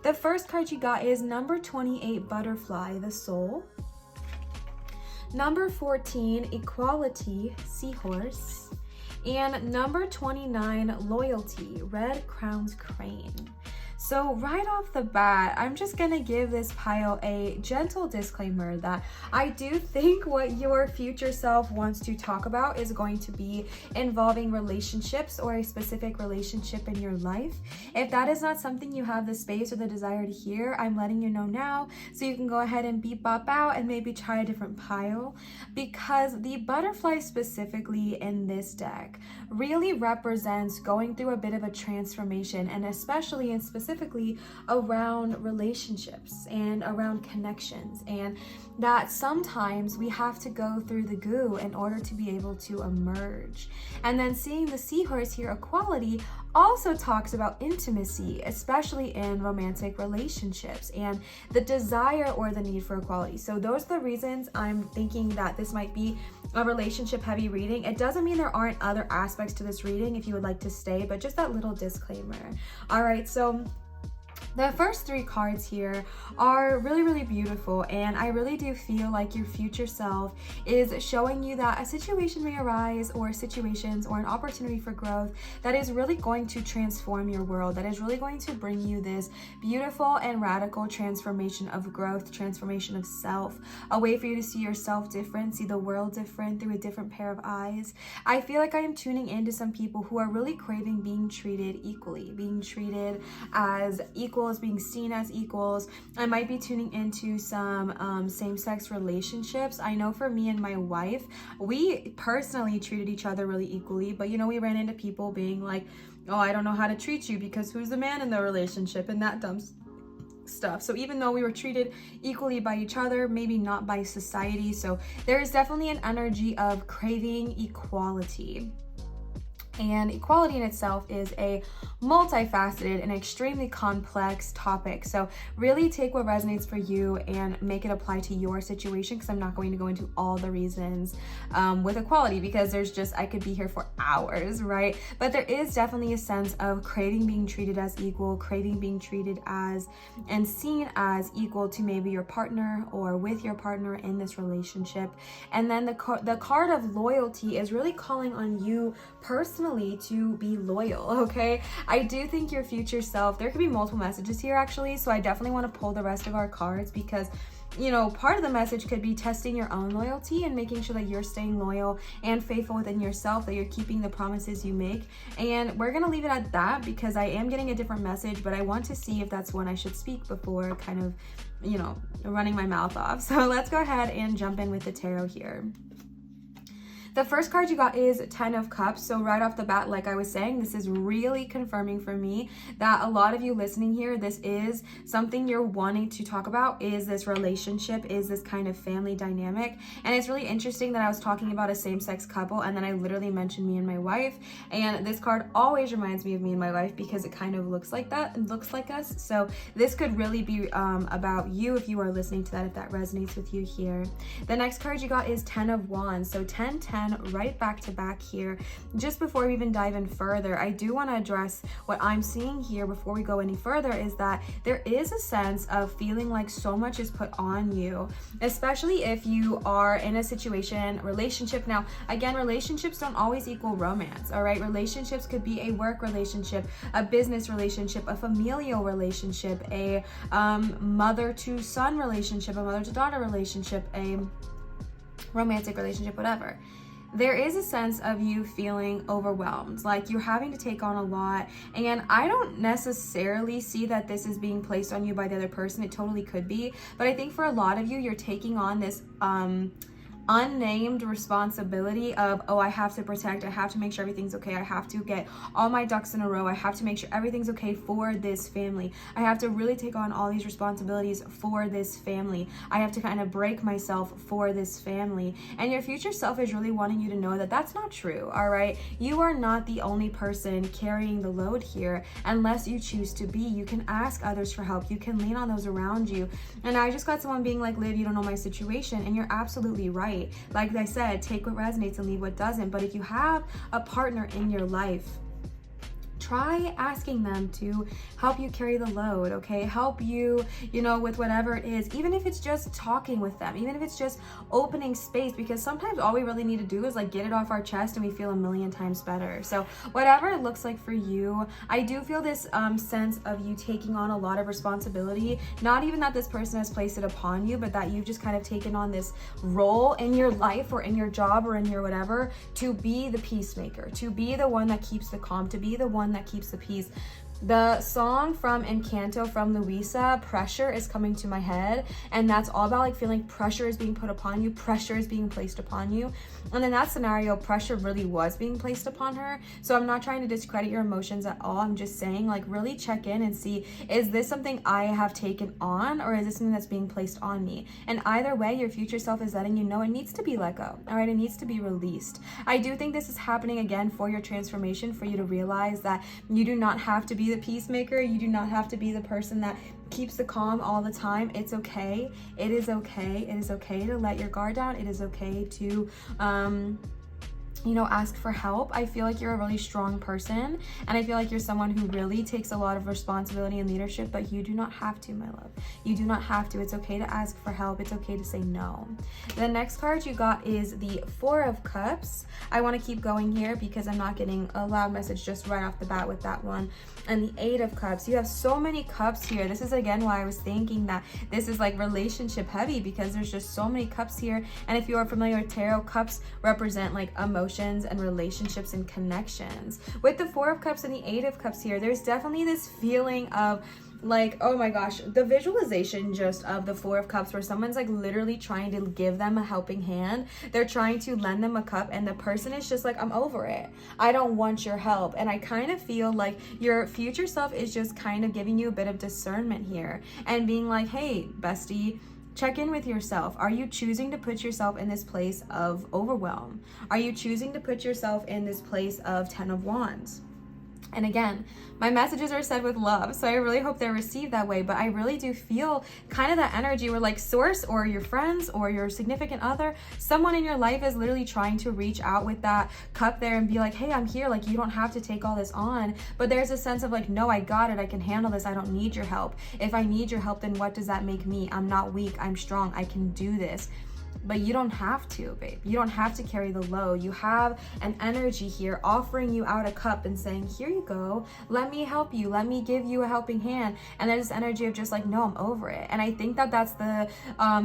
The first card you got is number 28, Butterfly, the Soul. Number 14, Equality, Seahorse. And number 29, Loyalty, Red Crown's Crane. So right off the bat, I'm just gonna give this pile a gentle disclaimer that I do think what your future self wants to talk about is going to be involving relationships or a specific relationship in your life. If that is not something you have the space or the desire to hear, I'm letting you know now, so you can go ahead and beep bop out and maybe try a different pile, because the butterfly specifically in this deck really represents going through a bit of a transformation, and especially and specifically around relationships and around connections, and that sometimes we have to go through the goo in order to be able to emerge. And then seeing the seahorse here, Equality, also talks about intimacy, especially in romantic relationships, and the desire or the need for equality. So those are the reasons I'm thinking that this might be a relationship heavy reading. It doesn't mean there aren't other aspects to this reading if you would like to stay, but just that little disclaimer. All right, so the first 3 cards here are really, really beautiful, and I really do feel like your future self is showing you that a situation may arise, or situations, or an opportunity for growth that is really going to transform your world, that is really going to bring you this beautiful and radical transformation of growth, transformation of self, a way for you to see yourself different, see the world different through a different pair of eyes. I feel like I am tuning into some people who are really craving being treated equally, being treated as equals, being seen as equals. I might be tuning into some same-sex relationships. I know for me and my wife, we personally treated each other really equally, but you know, we ran into people being like, oh, I don't know how to treat you because who's the man in the relationship, and that dumb stuff. So even though we were treated equally by each other, maybe not by society. So there is definitely an energy of craving equality. And equality in itself is a multifaceted and extremely complex topic. So really take what resonates for you and make it apply to your situation, because I'm not going to go into all the reasons with equality, because there's just, I could be here for hours, right? But there is definitely a sense of craving being treated as equal, craving being treated as and seen as equal to maybe your partner or with your partner in this relationship. And then the card of loyalty is really calling on you personally to be loyal, okay? I do think your future self, there could be multiple messages here actually, so I definitely want to pull the rest of our cards, because you know, part of the message could be testing your own loyalty and making sure that you're staying loyal and faithful within yourself, that you're keeping the promises you make. And we're gonna leave it at that, because I am getting a different message, but I want to see if that's one I should speak before kind of, you know, running my mouth off. So let's go ahead and jump in with the tarot here. The first card you got is 10 of Cups. So right off the bat, like I was saying, this is really confirming for me that a lot of you listening here, this is something you're wanting to talk about, is this relationship, is this kind of family dynamic. And it's really interesting that I was talking about a same-sex couple and then I literally mentioned me and my wife. And this card always reminds me of me and my wife because it kind of looks like that. It looks like us. So this could really be about you if you are listening to that, if that resonates with you here. The next card you got is 10 of Wands. So 10, 10 right back to back here. Just before we even dive in further, I do want to address what I'm seeing here before we go any further, is that there is a sense of feeling like so much is put on you, especially if you are in a situation, relationship. Now, again, relationships don't always equal romance, all right? Relationships could be a work relationship, a business relationship, a familial relationship, a mother to son relationship, a mother to daughter relationship, a romantic relationship, whatever. There is a sense of you feeling overwhelmed, like you're having to take on a lot. And I don't necessarily see that this is being placed on you by the other person. It totally could be. But I think for a lot of you, you're taking on this unnamed responsibility of, oh, I have to protect, I have to make sure everything's okay, I have to get all my ducks in a row, I have to make sure everything's okay for this family, I have to really take on all these responsibilities for this family, I have to kind of break myself for this family. And your future self is really wanting you to know that that's not true, all right? You are not the only person carrying the load here unless you choose to be. You can ask others for help, you can lean on those around you. And I just got someone being like, Liv, you don't know my situation, and you're absolutely right. Like I said, take what resonates and leave what doesn't. But if you have a partner in your life, try asking them to help you carry the load, okay? Help you, with whatever it is, even if it's just talking with them, even if it's just opening space, because sometimes all we really need to do is like get it off our chest and we feel a million times better. So whatever it looks like for you, I do feel this sense of you taking on a lot of responsibility, not even that this person has placed it upon you, but that you've just kind of taken on this role in your life or in your job or in your whatever, to be the peacemaker, to be the one that keeps the calm, to be the one that keeps the peace. The song from Encanto from Luisa, Pressure, is coming to my head, and that's all about like feeling pressure is being put upon you, pressure is being placed upon you. And in that scenario, pressure really was being placed upon her. So I'm not trying to discredit your emotions at all. I'm just saying, like, really check in and see, is this something I have taken on, or is this something that's being placed on me? And either way, your future self is letting you know it needs to be let go, all right? It needs to be released. I do think this is happening again for your transformation, for you to realize that you do not have to be the peacemaker. You do not have to be the person that keeps the calm all the time. It's okay. It is okay. It is okay to let your guard down. It is okay to ask for help. I feel like you're a really strong person, and I feel like you're someone who really takes a lot of responsibility and leadership, but you do not have to, my love. You do not have to. It's okay to ask for help. It's okay to say no. The next card you got is the 4 of Cups. I want to keep going here because I'm not getting a loud message just right off the bat with that one. And the 8 of Cups. You have so many cups here. This is again why I was thinking that this is like relationship heavy, because there's just so many cups here. And if you are familiar with tarot, cups represent like emotions and relationships and connections. With the 4 of Cups and the 8 of Cups here, there's definitely this feeling of like, oh my gosh, the visualization just of the 4 of Cups, where someone's like literally trying to give them a helping hand. They're trying to lend them a cup, and the person is just like, I'm over it. I don't want your help. And I kind of feel like your future self is just kind of giving you a bit of discernment here and being like, hey, bestie, check in with yourself. Are you choosing to put yourself in this place of overwhelm? Are you choosing to put yourself in this place of 10 of Wands? And again, my messages are said with love, so I really hope they're received that way. But I really do feel kind of that energy where like source or your friends or your significant other, someone in your life is literally trying to reach out with that cup there and be like, hey, I'm here. Like, you don't have to take all this on. But there's a sense of like, no, I got it. I can handle this. I don't need your help. If I need your help, then what does that make me? I'm not weak. I'm strong. I can do this. But you don't have to, babe. You don't have to carry the load. You have an energy here offering you out a cup and saying, here you go. Let me help you. Let me give you a helping hand. And there's this energy of just like, no, I'm over it. And I think that that's the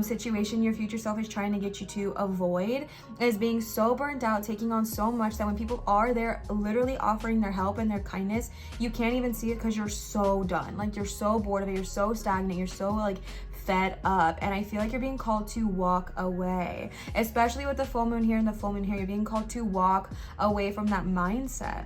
situation your future self is trying to get you to avoid, is being so burnt out, taking on so much that when people are there literally offering their help and their kindness, you can't even see it because you're so done. Like, you're so bored of it. You're so stagnant. You're so like fed up, and I feel like you're being called to walk away, especially with the full moon here and the full moon here. You're being called to walk away from that mindset.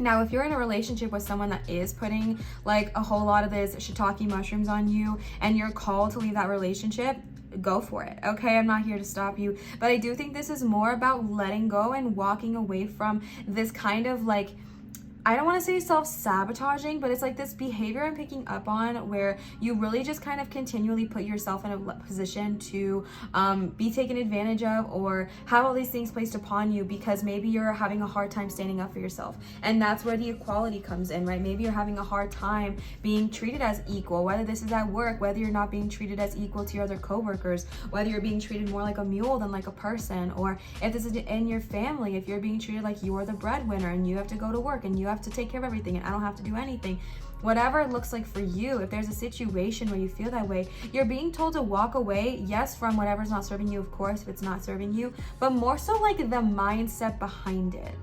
Now, if you're in a relationship with someone that is putting like a whole lot of this shiitake mushrooms on you and you're called to leave that relationship, go for it, okay? I'm not here to stop you, but I do think this is more about letting go and walking away from this kind of like, I don't want to say self-sabotaging, but it's like this behavior I'm picking up on where you really just kind of continually put yourself in a position to be taken advantage of or have all these things placed upon you because maybe you're having a hard time standing up for yourself. And that's where the equality comes in, right? Maybe you're having a hard time being treated as equal, whether this is at work, whether you're not being treated as equal to your other coworkers, whether you're being treated more like a mule than like a person, or if this is in your family, if you're being treated like you're the breadwinner and you have to go to work and you have to take care of everything and I don't have to do anything. Whatever it looks like for you, if there's a situation where you feel that way, you're being told to walk away, yes, from whatever's not serving you, of course, if it's not serving you, but more so like the mindset behind it.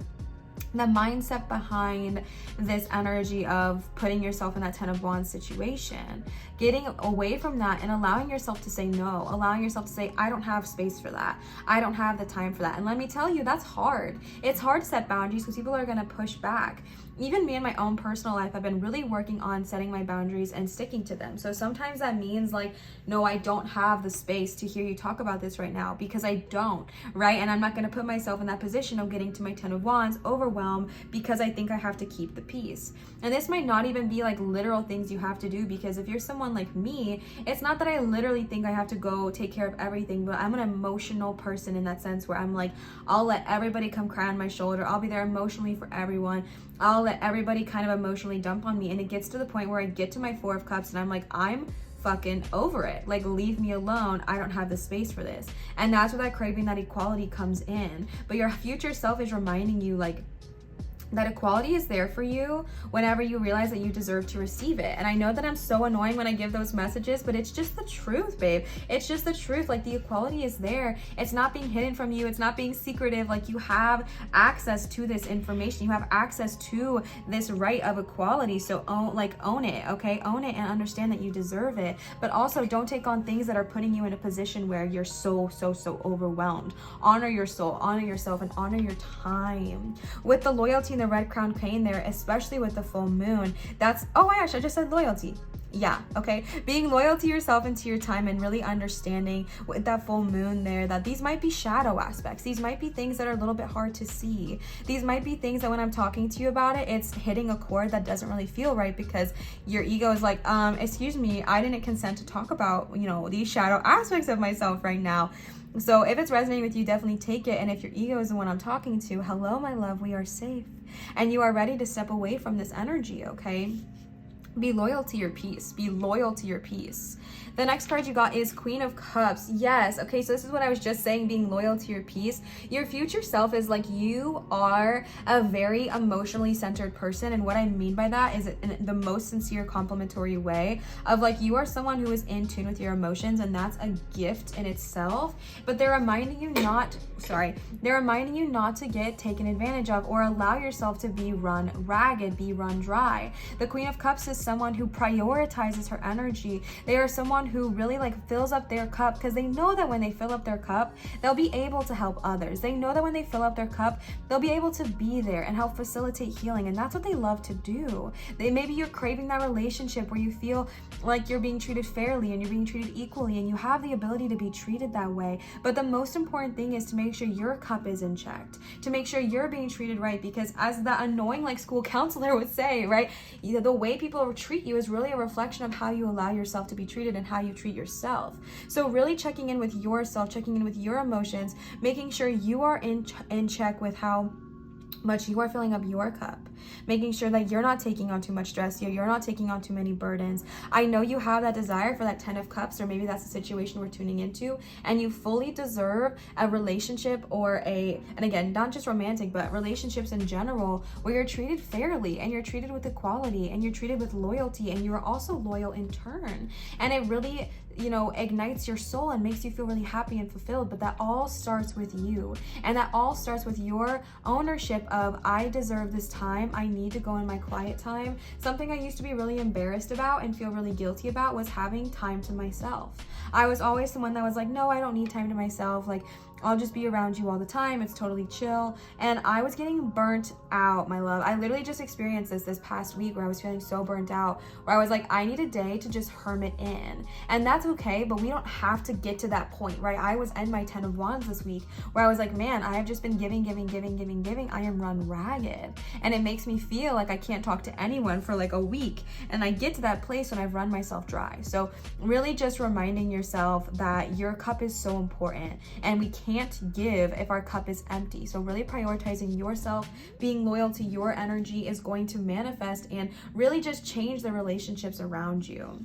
The mindset behind this energy of putting yourself in that 10 of Wands situation, getting away from that and allowing yourself to say no, allowing yourself to say, I don't have space for that. I don't have the time for that. And let me tell you, that's hard. It's hard to set boundaries because people are going to push back. Even me in my own personal life, I've been really working on setting my boundaries and sticking to them. So sometimes that means like, no, I don't have the space to hear you talk about this right now because I don't, right? And I'm not going to put myself in that position of getting to my 10 of Wands overwhelmed because I think I have to keep the peace. And this might not even be like literal things you have to do, because if you're someone like me, it's not that I literally think I have to go take care of everything, but I'm an emotional person in that sense where I'm like, I'll let everybody come cry on my shoulder. I'll be there emotionally for everyone. I'll let everybody kind of emotionally dump on me. And it gets to the point where I get to my 4 of Cups and I'm like, I'm fucking over it. Like, leave me alone. I don't have the space for this. And that's where that craving, that equality comes in. But your future self is reminding you like, that equality is there for you whenever you realize that you deserve to receive it. And I know that I'm so annoying when I give those messages, but it's just the truth, babe. It's just the truth. Like, the equality is there. It's not being hidden from you. It's not being secretive. Like, you have access to this information. You have access to this right of equality. So own it, okay? Own it and understand that you deserve it. But also don't take on things that are putting you in a position where you're so overwhelmed. Honor your soul, honor yourself, and honor your time. With the loyalty and the red crown cane there, especially with the full moon, that's, oh my gosh, I just said loyalty. Yeah, okay. Being loyal to yourself and to your time, and really understanding with that full moon there that these might be shadow aspects. These might be things that are a little bit hard to see. These might be things that when I'm talking to you about it, it's hitting a chord that doesn't really feel right because your ego is like, excuse me, I didn't consent to talk about, you know, these shadow aspects of myself right now. So if it's resonating with you, definitely take it. And if your ego is the one I'm talking to, hello, my love, we are safe. And you are ready to step away from this energy, okay? Be loyal to your peace. Be loyal to your peace. The next card you got is Queen of Cups. Yes, okay, so this is what I was just saying, being loyal to your peace. Your future self is like, you are a very emotionally centered person. And what I mean by that is in the most sincere complimentary way of like, you are someone who is in tune with your emotions, and that's a gift in itself. But they're reminding you not to get taken advantage of or allow yourself to be run ragged, be run dry. The Queen of Cups is someone who prioritizes her energy. They are someone who really like fills up their cup because they know that when they fill up their cup, they'll be able to help others. They know that when they fill up their cup, they'll be able to be there and help facilitate healing. And that's what they love to do. Maybe you're craving that relationship where you feel like you're being treated fairly and you're being treated equally, and you have the ability to be treated that way. But the most important thing is to make sure your cup is in check, to make sure you're being treated right, because as the annoying like school counselor would say, right, the way people treat you is really a reflection of how you allow yourself to be treated and how you treat yourself. So really checking in with yourself, checking in with your emotions, making sure you are in check with how much you are filling up your cup, making sure that you're not taking on too much stress, you're not taking on too many burdens. I know you have that desire for that 10 of Cups, or maybe that's the situation we're tuning into, and you fully deserve a relationship or and again, not just romantic, but relationships in general, where you're treated fairly and you're treated with equality and you're treated with loyalty and you're also loyal in turn. And it really you know, ignites your soul and makes you feel really happy and fulfilled. But that all starts with you. And that all starts with your ownership of, I deserve this time. I need to go in my quiet time. Something I used to be really embarrassed about and feel really guilty about was having time to myself. I was always the one that was like, no, I don't need time to myself. Like, I'll just be around you all the time. It's totally chill. And I was getting burnt out, my love. I literally just experienced this past week where I was feeling so burnt out, where I was like, I need a day to just hermit in. And that's okay, but we don't have to get to that point, right? I was in my 10 of Wands this week where I was like, man, I have just been giving. I am run ragged. And it makes me feel like I can't talk to anyone for like a week. And I get to that place when I've run myself dry. So really just reminding yourself that your cup is so important, and we can't give if our cup is empty. So really prioritizing yourself, being loyal to your energy is going to manifest and really just change the relationships around you.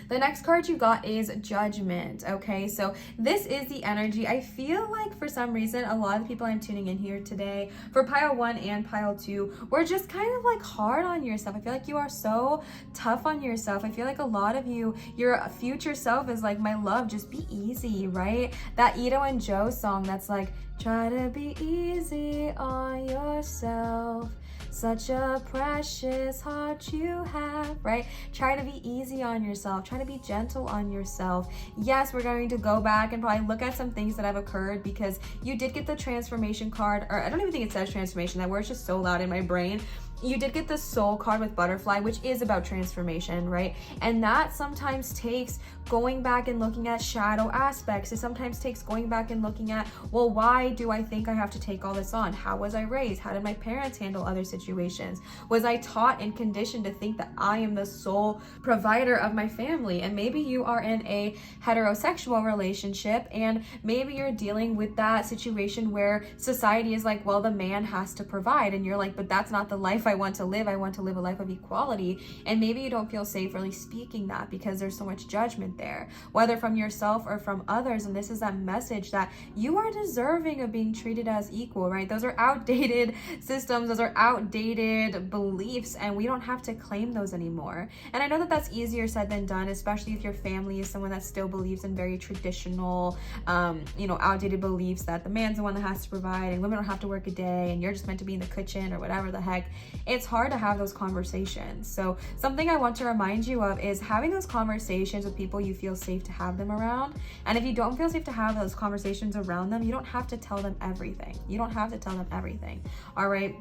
The next card you got is Judgment, okay? So this is the energy. I feel like for some reason, a lot of the people I'm tuning in here today, for pile 1 and pile 2, we're just kind of like hard on yourself. I feel like you are so tough on yourself. I feel like a lot of you, your future self is like, my love, just be easy, right? That Ito and Joe song that's like, try to be easy on yourself. Such a precious heart you have, right? Try to be easy on yourself. Try to be gentle on yourself. Yes, we're going to go back and probably look at some things that have occurred because you did get the transformation card, or I don't even think it says transformation. That word's just so loud in my brain. You did get the soul card with butterfly, which is about transformation, right? And that sometimes takes going back and looking at shadow aspects. It sometimes takes going back and looking at, well, why do I think I have to take all this on? How was I raised? How did my parents handle other situations? Was I taught and conditioned to think that I am the sole provider of my family? And maybe you are in a heterosexual relationship and maybe you're dealing with that situation where society is like, well, the man has to provide. And you're like, but that's not the life I want to live. I want to live a life of equality. And maybe you don't feel safe really speaking that because there's so much judgment there, whether from yourself or from others. And this is that message that you are deserving of being treated as equal, right? Those are outdated systems. Those are outdated beliefs, and we don't have to claim those anymore. And I know that that's easier said than done, especially if your family is someone that still believes in very traditional, outdated beliefs that the man's the one that has to provide and women don't have to work a day and you're just meant to be in the kitchen or whatever the heck. It's hard to have those conversations. So something I want to remind you of is having those conversations with people you feel safe to have them around. And if you don't feel safe to have those conversations around them, you don't have to tell them everything. You don't have to tell them everything. All right.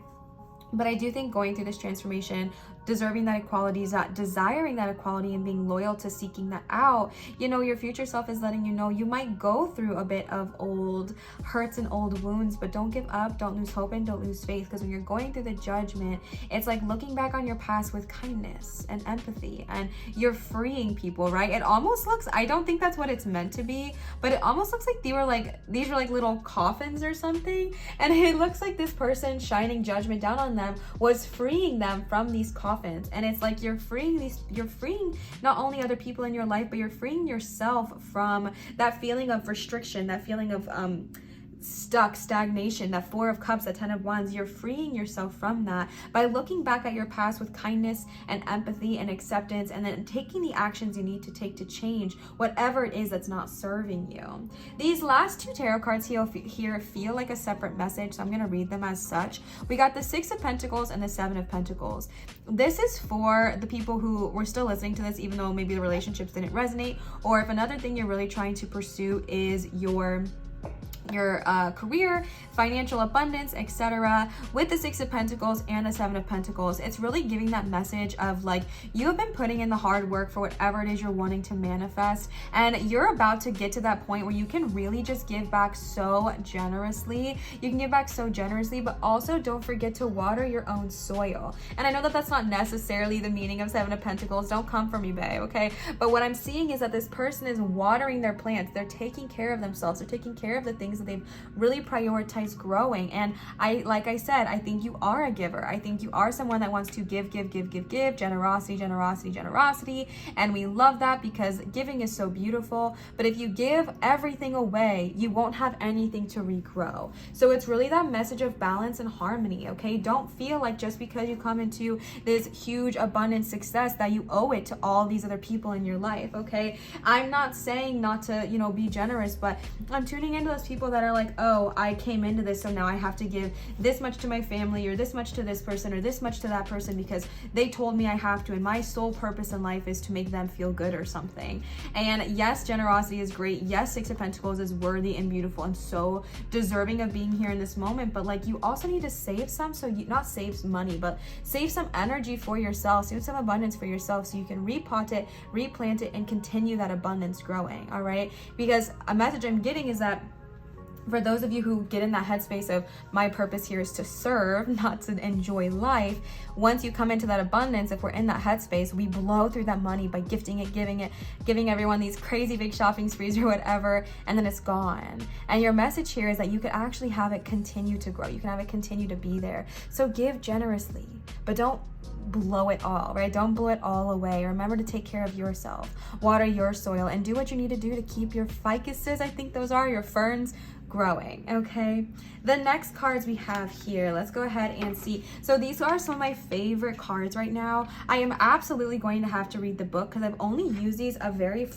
But I do think going through this transformation, deserving that equality, is that desiring that equality and being loyal to seeking that out, your future self is letting you know you might go through a bit of old hurts and old wounds, but don't give up, don't lose hope, and don't lose faith. Because when you're going through the judgment, it's like looking back on your past with kindness and empathy, and you're freeing people, right? It almost looks, I don't think that's what it's meant to be, but it almost looks like these were like little coffins or something, and it looks like this person shining judgment down on them was freeing them from these coffins. And it's like you're freeing not only other people in your life, but you're freeing yourself from that feeling of restriction, that feeling of stagnation, that 4 of Cups, that 10 of Wands. You're freeing yourself from that by looking back at your past with kindness and empathy and acceptance, and then taking the actions you need to take to change whatever it is that's not serving you. These last 2 tarot cards here feel like a separate message, so I'm going to read them as such. We got the 6 of Pentacles and the 7 of Pentacles. This is for the people who were still listening to this, even though maybe the relationships didn't resonate, or if another thing you're really trying to pursue is your career, financial abundance, etc. With the 6 of Pentacles and the 7 of Pentacles, it's really giving that message of like, you have been putting in the hard work for whatever it is you're wanting to manifest, and you're about to get to that point where you can really just give back so generously. You can give back so generously, but also don't forget to water your own soil. And I know that that's not necessarily the meaning of 7 of Pentacles. Don't come for me, bae, okay? But what I'm seeing is that this person is watering their plants. They're taking care of themselves. They're taking care of the things that they've really prioritized growing. And like I said, I think you are a giver. I think you are someone that wants to give, generosity, generosity, generosity. And we love that because giving is so beautiful. But if you give everything away, you won't have anything to regrow. So it's really that message of balance and harmony, okay? Don't feel like just because you come into this huge abundant success that you owe it to all these other people in your life, okay? I'm not saying not to, be generous, but I'm tuning into those people that are like, oh, I came into this, so now I have to give this much to my family or this much to this person or this much to that person because they told me I have to, and my sole purpose in life is to make them feel good or something. And yes, generosity is great. Yes, Six of Pentacles is worthy and beautiful and so deserving of being here in this moment, but like you also need to save some, so you not save money, but save some energy for yourself, save some abundance for yourself so you can repot it, replant it, and continue that abundance growing, all right? Because a message I'm getting is that for those of you who get in that headspace of my purpose here is to serve, not to enjoy life, once you come into that abundance, if we're in that headspace, we blow through that money by gifting it, giving everyone these crazy big shopping sprees or whatever, and then it's gone. And your message here is that you could actually have it continue to grow. You can have it continue to be there. So give generously, but don't blow it all, right? Don't blow it all away. Remember to take care of yourself, water your soil, and do what you need to do to keep your ficuses, I think those are your ferns, growing, okay? The next cards we have here, let's go ahead and see. So these are some of my favorite cards right now. I am absolutely going to have to read the book because I've only used these a very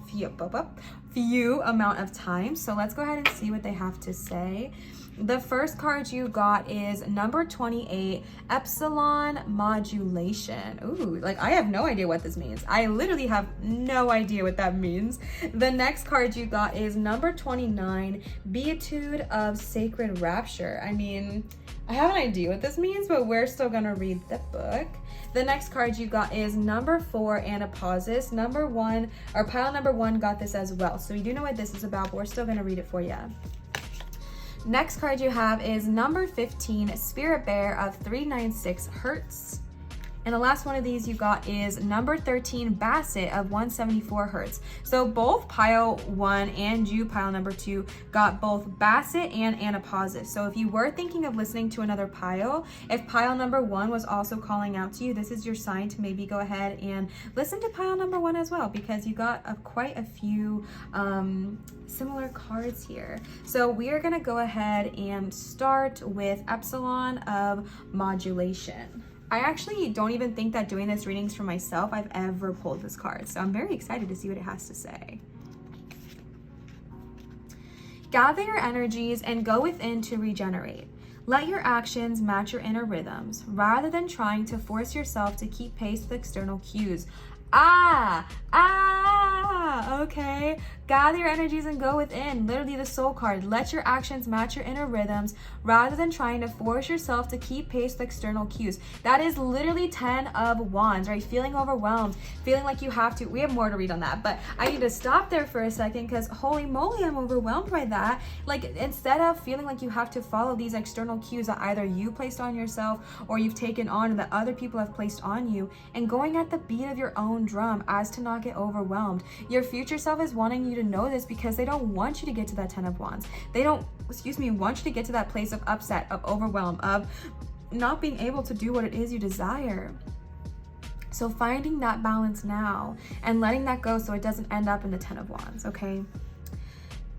few amount of times. So let's go ahead and see what they have to say. The first card you got is number 28, Epsilon Modulation. Ooh, like I have no idea what this means. I literally have no idea what that means. The next card you got is number 29, Beatitude of Sacred Rapture. I mean, I have an idea what this means, but we're still gonna read the book. The next card you got is number 4, Anapausis. Number 1, or pile number 1 got this as well. So you do know what this is about, but we're still gonna read it for you. Next card you have is number 15, Spirit Bear of 396 Hertz. And the last one of these you got is number 13, Basset of 174 Hertz. So both pile 1 and you, pile number 2, got both Basset and Anapausis. So if you were thinking of listening to another pile, if pile number 1 was also calling out to you, this is your sign to maybe go ahead and listen to pile number 1 as well, because you got quite a few similar cards here. So we are gonna go ahead and start with Epsilon of Modulation. I actually don't even think that doing this readings for myself I've ever pulled this card, so I'm very excited to see what it has to say. Gather your energies and go within to regenerate. Let your actions match your inner rhythms, rather than trying to force yourself to keep pace with external cues. Okay. Gather your energies and go within. Literally the soul card. Let your actions match your inner rhythms rather than trying to force yourself to keep pace with external cues. That is literally 10 of Wands, right? Feeling overwhelmed, feeling like you have to. We have more to read on that, but I need to stop there for a second because holy moly, I'm overwhelmed by that. Like instead of feeling like you have to follow these external cues that either you placed on yourself or you've taken on and that other people have placed on you, and going at the beat of your own drum as to not get overwhelmed. Your future self is wanting you to know this because they don't want you to get to that 10 of Wands. They don't, want you to get to that place of upset, of overwhelm, of not being able to do what it is you desire. So finding that balance now and letting that go so it doesn't end up in the 10 of Wands, okay?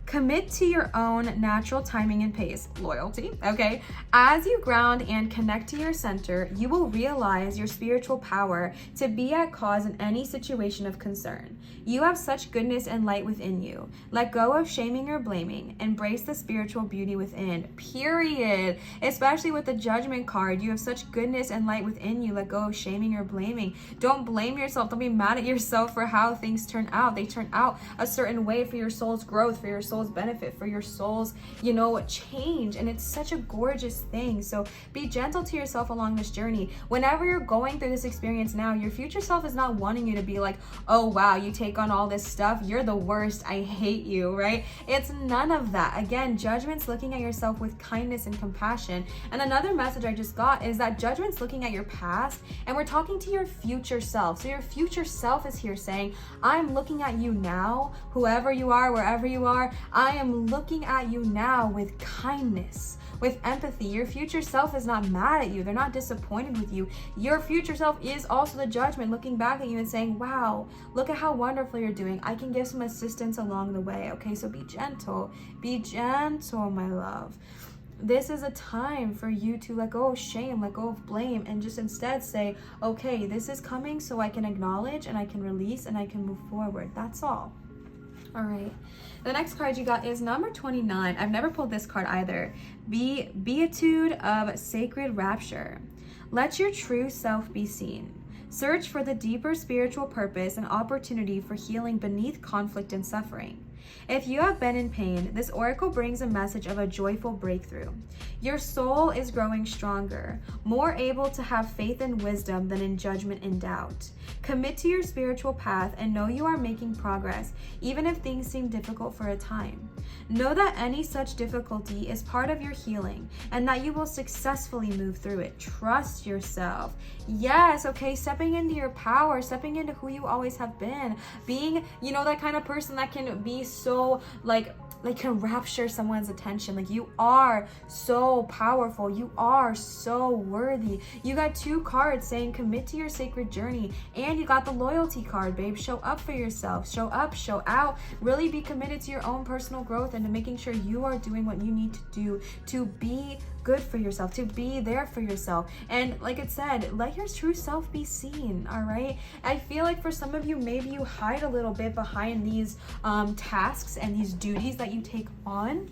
Commit to your own natural timing and pace, loyalty, okay? As you ground and connect to your center, you will realize your spiritual power to be at cause in any situation of concern. You have such goodness and light within you. Let go of shaming or blaming. Embrace the spiritual beauty within, period. Especially with the Judgment card, you have such goodness and light within you. Let go of shaming or blaming. Don't blame yourself. Don't be mad at yourself for how things turn out. They turn out a certain way for your soul's growth, for your soul's benefit, for your soul's, change. And it's such a gorgeous thing. So be gentle to yourself along this journey. Whenever you're going through this experience now, your future self is not wanting you to be like, oh wow, you take on all this stuff, you're the worst, I hate you, right? It's none of that. Again, judgment's looking at yourself with kindness and compassion. And another message I just got is that judgment's looking at your past, and we're talking to your future self. So your future self is here saying, I'm looking at you now, whoever you are, wherever you are, I am looking at you now with kindness, with empathy. Your future self is not mad at you. They're not disappointed with you. Your future self is also the judgment looking back at you and saying, wow, look at how wonderful you're doing. I can give some assistance along the way. Okay, so be gentle, my love. This is a time for you to let go of shame, let go of blame, and just instead say, okay, this is coming, so I can acknowledge and I can release and I can move forward. That's all. All right. The next card you got is number 29. I've never pulled this card either. Beatitude of Sacred Rapture. Let your true self be seen. Search for the deeper spiritual purpose and opportunity for healing beneath conflict and suffering. If you have been in pain, this oracle brings a message of a joyful breakthrough. Your soul is growing stronger, more able to have faith and wisdom than in judgment and doubt. Commit to your spiritual path and know you are making progress, even if things seem difficult for a time. Know that any such difficulty is part of your healing and that you will successfully move through it. Trust yourself. Yes, okay, stepping into your power, stepping into who you always have been, being, that kind of person that can be so can rapture someone's attention. Like, you are so powerful. You are so worthy. You got 2 cards saying commit to your sacred journey, and you got the loyalty card, babe. Show up for yourself. Show up, show out. Really be committed to your own personal growth and to making sure you are doing what you need to do to be good for yourself, to be there for yourself. And like it said, let your true self be seen. All right. I feel like for some of you, maybe you hide a little bit behind these tasks and these duties that you take on.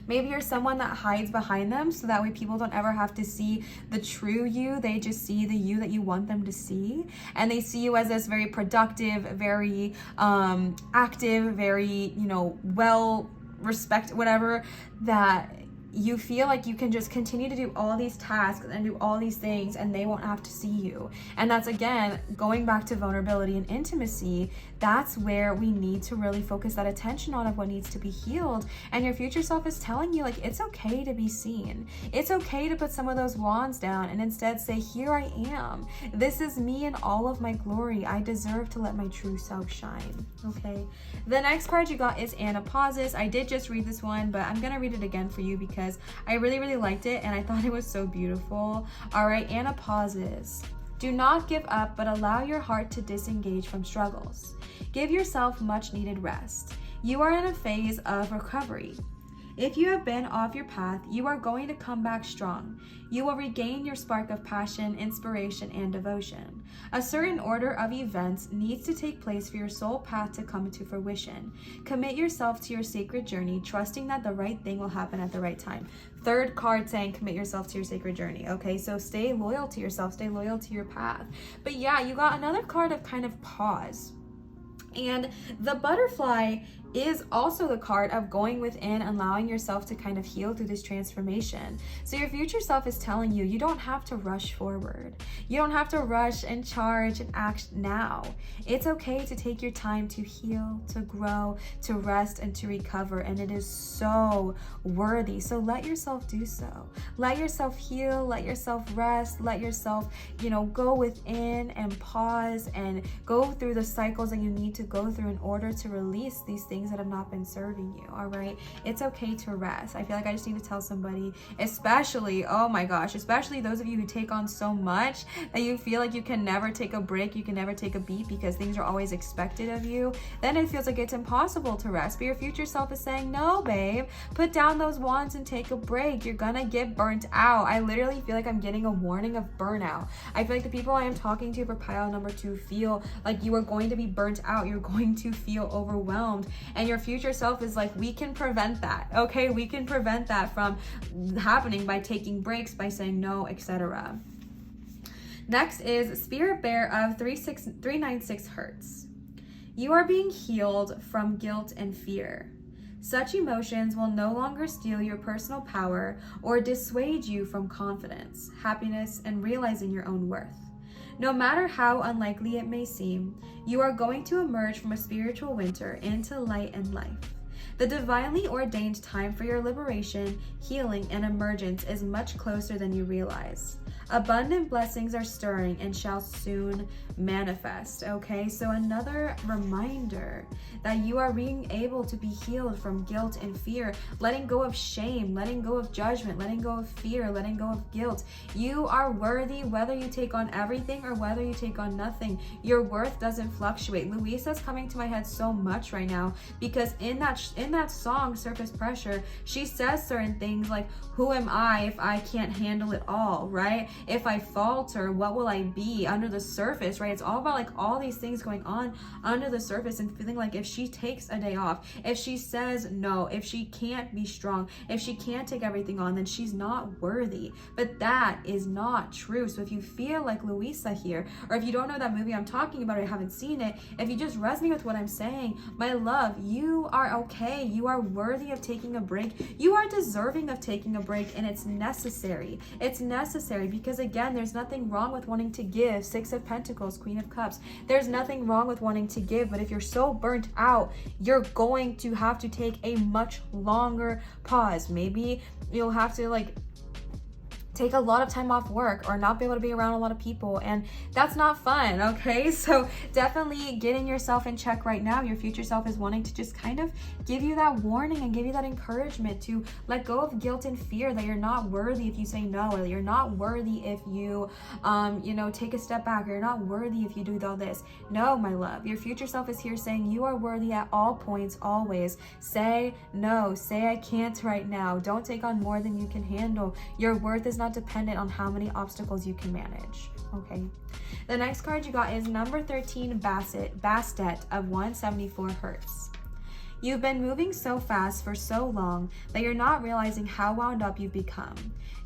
Maybe you're someone that hides behind them so that way people don't ever have to see the true you. They just see the you that you want them to see. And they see you as this very productive, very active, very, well respected, whatever, that you feel like you can just continue to do all these tasks and do all these things and they won't have to see you. And that's, again, going back to vulnerability and intimacy. That's where we need to really focus that attention on of what needs to be healed. And your future self is telling you, like, it's okay to be seen. It's okay to put some of those wands down and instead say, here I am. This is me in all of my glory. I deserve to let my true self shine. Okay. The next card you got is Anapausis. I did just read this one, but I'm going to read it again for you because I really, really liked it and I thought it was so beautiful. All right, Anapausis. Do not give up, but allow your heart to disengage from struggles. Give yourself much needed rest. You are in a phase of recovery. If you have been off your path, you are going to come back strong. You will regain your spark of passion, inspiration, and devotion. A certain order of events needs to take place for your soul path to come into fruition. Commit yourself to your sacred journey, trusting that the right thing will happen at the right time. Third card saying commit yourself to your sacred journey. Okay, so stay loyal to yourself, stay loyal to your path. But yeah, you got another card of kind of pause. And the butterfly is also the card of going within and allowing yourself to kind of heal through this transformation. So your future self is telling you, you don't have to rush forward. You don't have to rush and charge and act now. It's okay to take your time to heal, to grow, to rest, and to recover. And it is so worthy. So let yourself do so. Let yourself heal, let yourself rest, let yourself, go within and pause and go through the cycles that you need to go through in order to release these things that have not been serving you. All right, it's okay to rest. I feel like I just need to tell somebody, especially, oh my gosh, especially those of you who take on so much that you feel like you can never take a break, you can never take a beat because things are always expected of you. Then it feels like it's impossible to rest. But your future self is saying, no, babe, put down those wands and take a break. You're gonna get burnt out. I literally feel like I'm getting a warning of burnout. I feel like the people I am talking to for pile number 2 feel like you are going to be burnt out. You're going to feel overwhelmed. And your future self is like, we can prevent that. Okay, we can prevent that from happening by taking breaks, by saying no, etc. Next is Spirit Bear of 396 Hertz. You are being healed from guilt and fear. Such emotions will no longer steal your personal power or dissuade you from confidence, happiness, and realizing your own worth. No matter how unlikely it may seem, you are going to emerge from a spiritual winter into light and life. The divinely ordained time for your liberation, healing, and emergence is much closer than you realize. Abundant blessings are stirring and shall soon manifest. Okay, so another reminder that you are being able to be healed from guilt and fear, letting go of shame, letting go of judgment, letting go of fear, letting go of guilt. You are worthy whether you take on everything or whether you take on nothing. Your worth doesn't fluctuate. Luisa's coming to my head so much right now because in that song, Surface Pressure, she says certain things like, who am I if I can't handle it all, right? If I falter, what will I be under the surface, right? It's all about like all these things going on under the surface and feeling like if she takes a day off, if she says no, if she can't be strong, if she can't take everything on, then she's not worthy. But that is not true. So if you feel like Luisa here, or if you don't know that movie I'm talking about or haven't seen it, if you just resonate with what I'm saying, my love, you are okay. You are worthy of taking a break. You are deserving of taking a break, and it's necessary. It's necessary because again, there's nothing wrong with wanting to give. 6 of Pentacles, Queen of Cups. There's nothing wrong with wanting to give, but if you're so burnt out, you're going to have to take a much longer pause. Maybe you'll have to like take a lot of time off work or not be able to be around a lot of people, and that's not fun. Okay, so definitely getting yourself in check right now. Your future self is wanting to just kind of give you that warning and give you that encouragement to let go of guilt and fear that you're not worthy if you say no, or that you're not worthy if you take a step back, or you're not worthy if you do all this. No, my love, your future self is here saying you are worthy at all points, always. Say no, say I can't right now. Don't take on more than you can handle. Your worth is not dependent on how many obstacles you can manage. Okay, the next card you got is number 13, Bastet of 174 Hertz. You've been moving so fast for so long that you're not realizing how wound up you've become.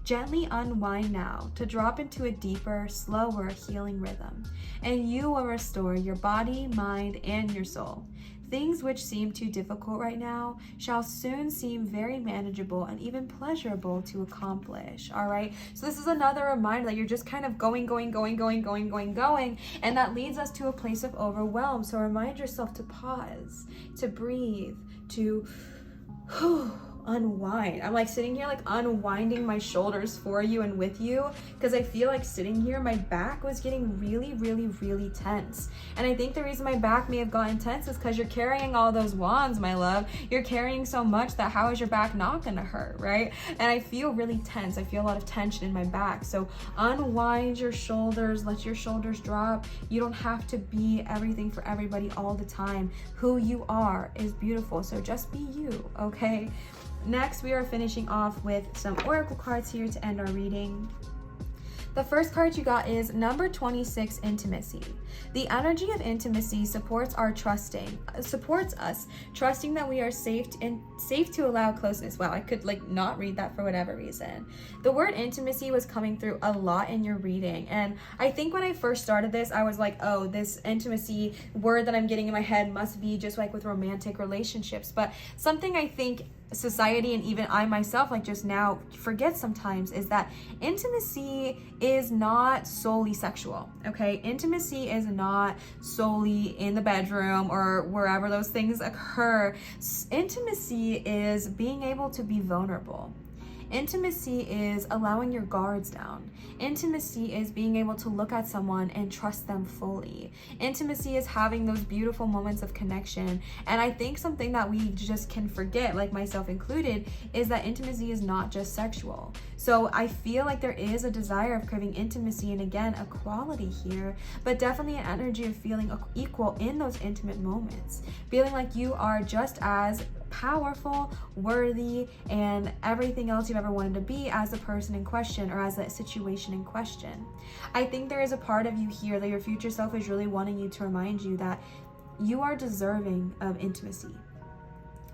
Gently unwind now to drop into a deeper, slower healing rhythm, and you will restore your body, mind, and your soul. Things which seem too difficult right now shall soon seem very manageable and even pleasurable to accomplish. All right, so this is another reminder that you're just kind of going, and that leads us to a place of overwhelm. So remind yourself to pause, to breathe, to unwind. I'm like sitting here like unwinding my shoulders for you and with you, because I feel like sitting here my back was getting really tense. And I think the reason my back may have gotten tense is because you're carrying all those wands, my love. You're carrying so much that how is your back not gonna hurt, right? And I feel really tense. I feel a lot of tension in my back. So unwind your shoulders, let your shoulders drop. You don't have to be everything for everybody all the time. Who you are is beautiful, so just be you, okay? Next, we are finishing off with some oracle cards here to end our reading. The first card you got is number 26, Intimacy. The energy of intimacy supports us trusting that we are safe to allow closeness. Wow, I could not read that for whatever reason. The word intimacy was coming through a lot in your reading, and I think when I first started this, I was like, oh, this intimacy word that I'm getting in my head must be just like with romantic relationships. But something I think society and even I myself just now forget sometimes is that intimacy is not solely sexual. Okay, intimacy is not solely in the bedroom or wherever those things occur. Intimacy is being able to be vulnerable. Intimacy is allowing your guards down. Intimacy is being able to look at someone and trust them fully. Intimacy is having those beautiful moments of connection. And I think something that we just can forget, like myself included, is that intimacy is not just sexual. So I feel like there is a desire of craving intimacy, and again, equality here, but definitely an energy of feeling equal in those intimate moments. Feeling like you are just as powerful, worthy, and everything else you've ever wanted to be as the person in question or as the situation in question. I think there is a part of you here that your future self is really wanting you to remind you that you are deserving of intimacy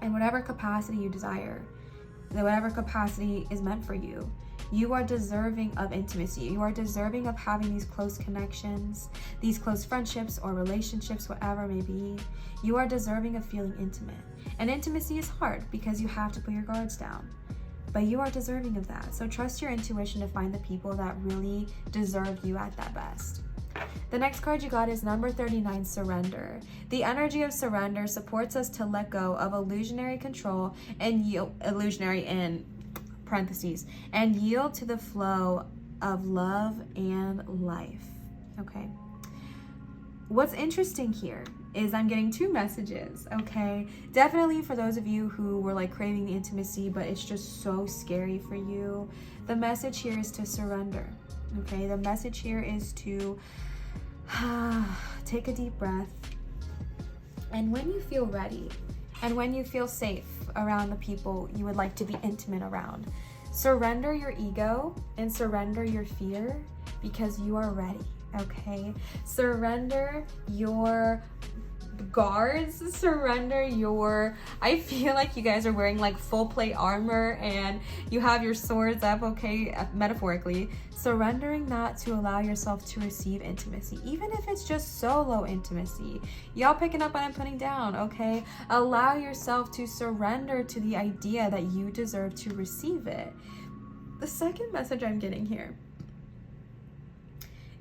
in whatever capacity you desire, in whatever capacity is meant for you. You are deserving of intimacy. You are deserving of having these close connections, these close friendships or relationships, whatever it may be. You are deserving of feeling intimate. And intimacy is hard because you have to put your guards down. But you are deserving of that. So trust your intuition to find the people that really deserve you at that best. The next card you got is number 39, surrender. The energy of surrender supports us to let go of illusionary control and illusionary in parentheses, and yield to the flow of love and life. Okay. What's interesting here is I'm getting two messages, okay? Definitely for those of you who were like craving the intimacy, but it's just so scary for you. The message here is to surrender, okay? The message here is to take a deep breath. And when you feel ready, and when you feel safe around the people you would like to be intimate around, surrender your ego and surrender your fear because you are ready. Okay, surrender your guards, surrender your, I feel like you guys are wearing like full plate armor and you have your swords up, okay, metaphorically, surrendering that to allow yourself to receive intimacy, even if it's just solo intimacy. Y'all picking up what I'm putting down, okay? Allow yourself to surrender to the idea that you deserve to receive it. The second message I'm getting here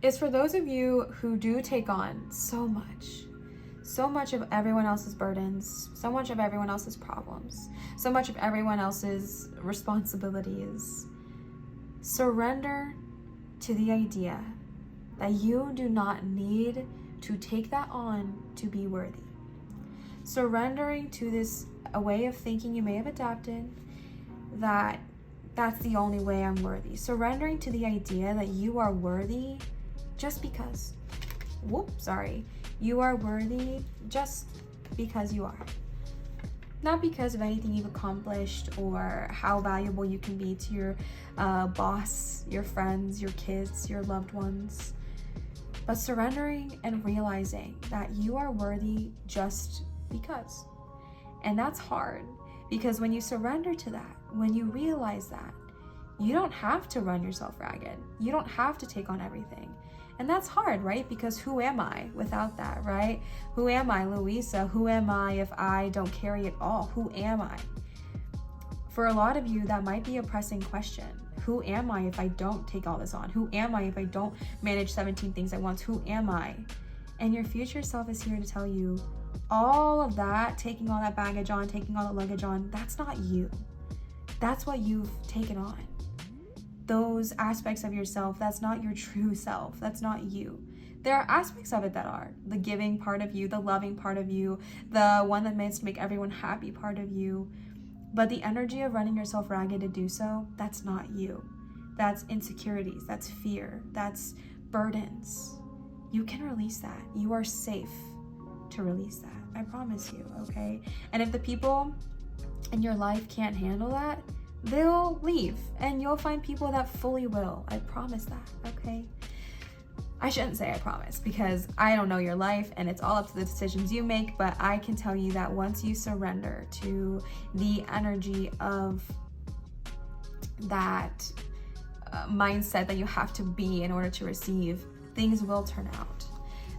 is for those of you who do take on so much of everyone else's burdens, so much of everyone else's problems, so much of everyone else's responsibilities. Surrender to the idea that you do not need to take that on to be worthy. Surrendering to this a way of thinking you may have adapted, that that's the only way I'm worthy. Surrendering to the idea that you are worthy just because. You are worthy just because you are. Not because of anything you've accomplished or how valuable you can be to your boss, your friends, your kids, your loved ones. But surrendering and realizing that you are worthy just because. And that's hard because when you surrender to that, when you realize that, you don't have to run yourself ragged. You don't have to take on everything. And that's hard, right? Because who am I without that, right? Who am I, Louisa? Who am I if I don't carry it all? Who am I? For a lot of you, that might be a pressing question. Who am I if I don't take all this on? Who am I if I don't manage 17 things at once? Who am I? And your future self is here to tell you all of that, taking all that baggage on, taking all the luggage on, that's not you. That's what you've taken on. Those aspects of yourself, that's not your true self. That's not you. There are aspects of it that are. The giving part of you, the loving part of you, the one that means to make everyone happy part of you. But the energy of running yourself ragged to do so, that's not you. That's insecurities, that's fear, that's burdens. You can release that. You are safe to release that. I promise you, okay? And if the people in your life can't handle that, they'll leave and you'll find people that fully will. I promise that, okay? I shouldn't say I promise because I don't know your life and it's all up to the decisions you make, but I can tell you that once you surrender to the energy of that mindset that you have to be in order to receive, things will turn out.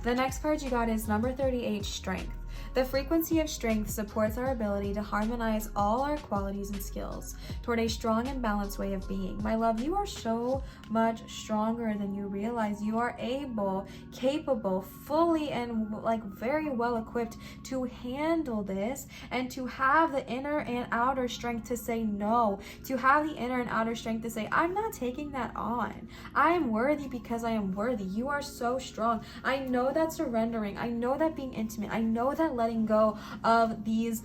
The next card you got is number 38, strength. The frequency of strength supports our ability to harmonize all our qualities and skills toward a strong and balanced way of being. My love, you are so much stronger than you realize. You are able, capable, fully and very well equipped to handle this and to have the inner and outer strength to say no, to have the inner and outer strength to say, I'm not taking that on. I am worthy because I am worthy. You are so strong. I know that surrendering, I know that being intimate, I know that letting go of these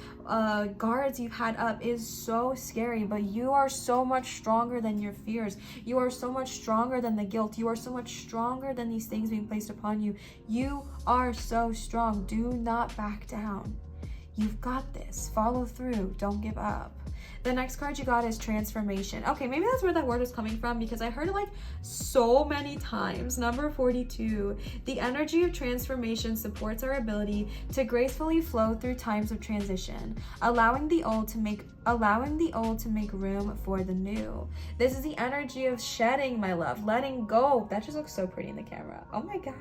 guards you've had up is so scary, but you are so much stronger than your fears. You are so much stronger than the guilt. You are so much stronger than these things being placed upon you. You are so strong. Do not back down. You've got this. Follow through. Don't give up. The next card you got is transformation. Okay, maybe that's where that word is coming from because I heard it so many times. Number 42, the energy of transformation supports our ability to gracefully flow through times of transition, allowing the old to make room for the new. This is the energy of shedding, my love, letting go. That just looks so pretty in the camera. Oh my gosh.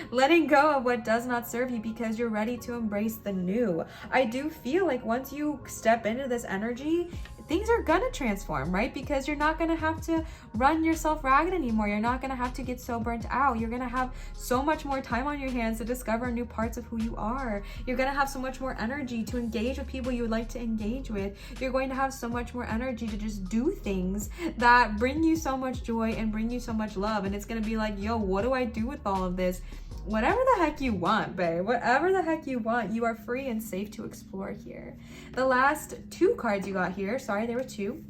Letting go of what does not serve you because you're ready to embrace the new. I do feel like once you step into this energy, things are gonna transform, right? Because you're not gonna have to run yourself ragged anymore. You're not gonna have to get so burnt out. You're gonna have so much more time on your hands to discover new parts of who you are. You're gonna have so much more energy to engage with people you would like to engage with. You're going to have so much more energy to just do things that bring you so much joy and bring you so much love. And it's gonna be like, yo, what do I do with all of this? Whatever the heck you want, babe. Whatever the heck you want, you are free and safe to explore here. The last two cards you got here, sorry, there were two.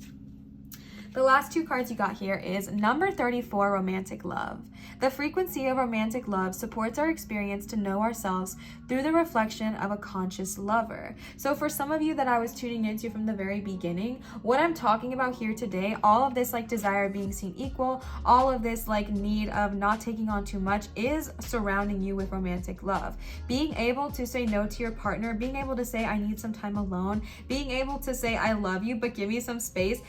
The last two cards you got here is number 34, romantic love. The frequency of romantic love supports our experience to know ourselves through the reflection of a conscious lover. So for some of you that I was tuning into from the very beginning, what I'm talking about here today, all of this like desire of being seen equal, all of this like need of not taking on too much is surrounding you with romantic love. Being able to say no to your partner, being able to say I need some time alone, being able to say I love you but give me some space.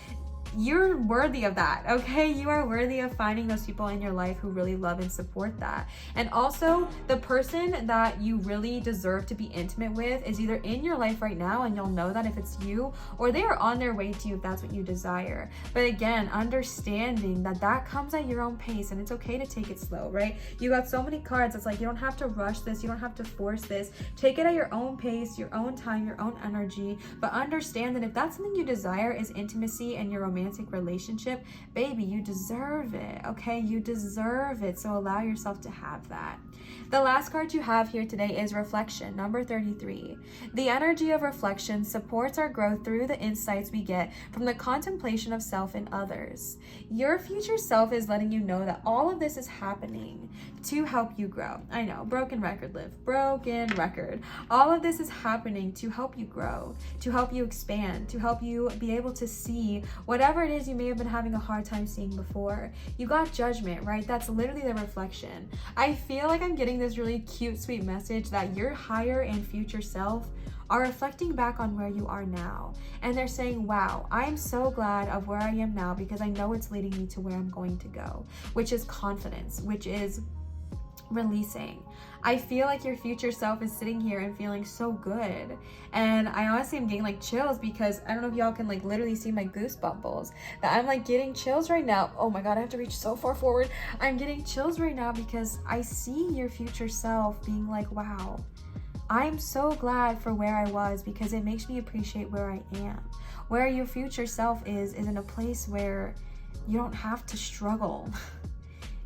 You're worthy of that, okay? You are worthy of finding those people in your life who really love and support that. And also, the person that you really deserve to be intimate with is either in your life right now, and you'll know that if it's you, or they are on their way to you if that's what you desire. But again, understanding that that comes at your own pace, and it's okay to take it slow, right? You got so many cards, it's like you don't have to rush this, you don't have to force this. Take it at your own pace, your own time, your own energy, but understand that if that's something you desire is intimacy and your romantic relationship, baby, you deserve it, okay? You deserve it, so allow yourself to have that. The last card you have here today is reflection, number 33. The energy of reflection supports our growth through the insights we get from the contemplation of self and others. Your future self is letting you know that all of this is happening to help you grow. I know, broken record, Liv, broken record. All of this is happening to help you grow, to help you expand, to help you be able to see whatever it is you may have been having a hard time seeing before. You got judgment, right? That's literally the reflection. I feel like I'm getting this really cute, sweet message that your higher and future self are reflecting back on where you are now. And they're saying, wow, I'm so glad of where I am now because I know it's leading me to where I'm going to go, which is confidence, which is releasing. I feel like your future self is sitting here and feeling so good. And I honestly am getting like chills because I don't know if y'all can like literally see my goosebumps, that I'm like getting chills right now. Oh my God, I have to reach so far forward. I'm getting chills right now because I see your future self being like, wow, I'm so glad for where I was because it makes me appreciate where I am. Where your future self is in a place where you don't have to struggle.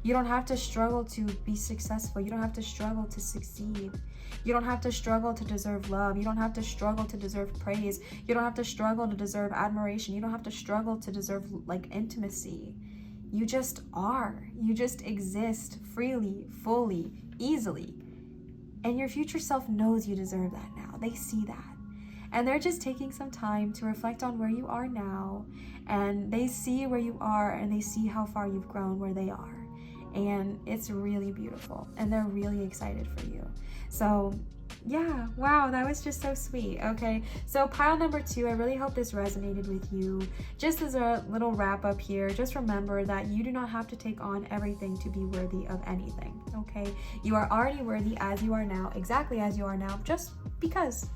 You don't have to struggle to be successful. You don't have to struggle to succeed. You don't have to struggle to deserve love. You don't have to struggle to deserve praise. You don't have to struggle to deserve admiration. You don't have to struggle to deserve like intimacy. You just are. You just exist freely, fully, easily. And your future self knows you deserve that now. They see that. And they're just taking some time to reflect on where you are now. And they see where you are and they see how far you've grown where they are. And it's really beautiful and they're really excited for you. So yeah, wow, that was just so sweet. Okay, so pile number 2, I really hope this resonated with you. Just as a little wrap up here, just remember that you do not have to take on everything to be worthy of anything. Okay, you are already worthy as you are now, exactly as you are now, just because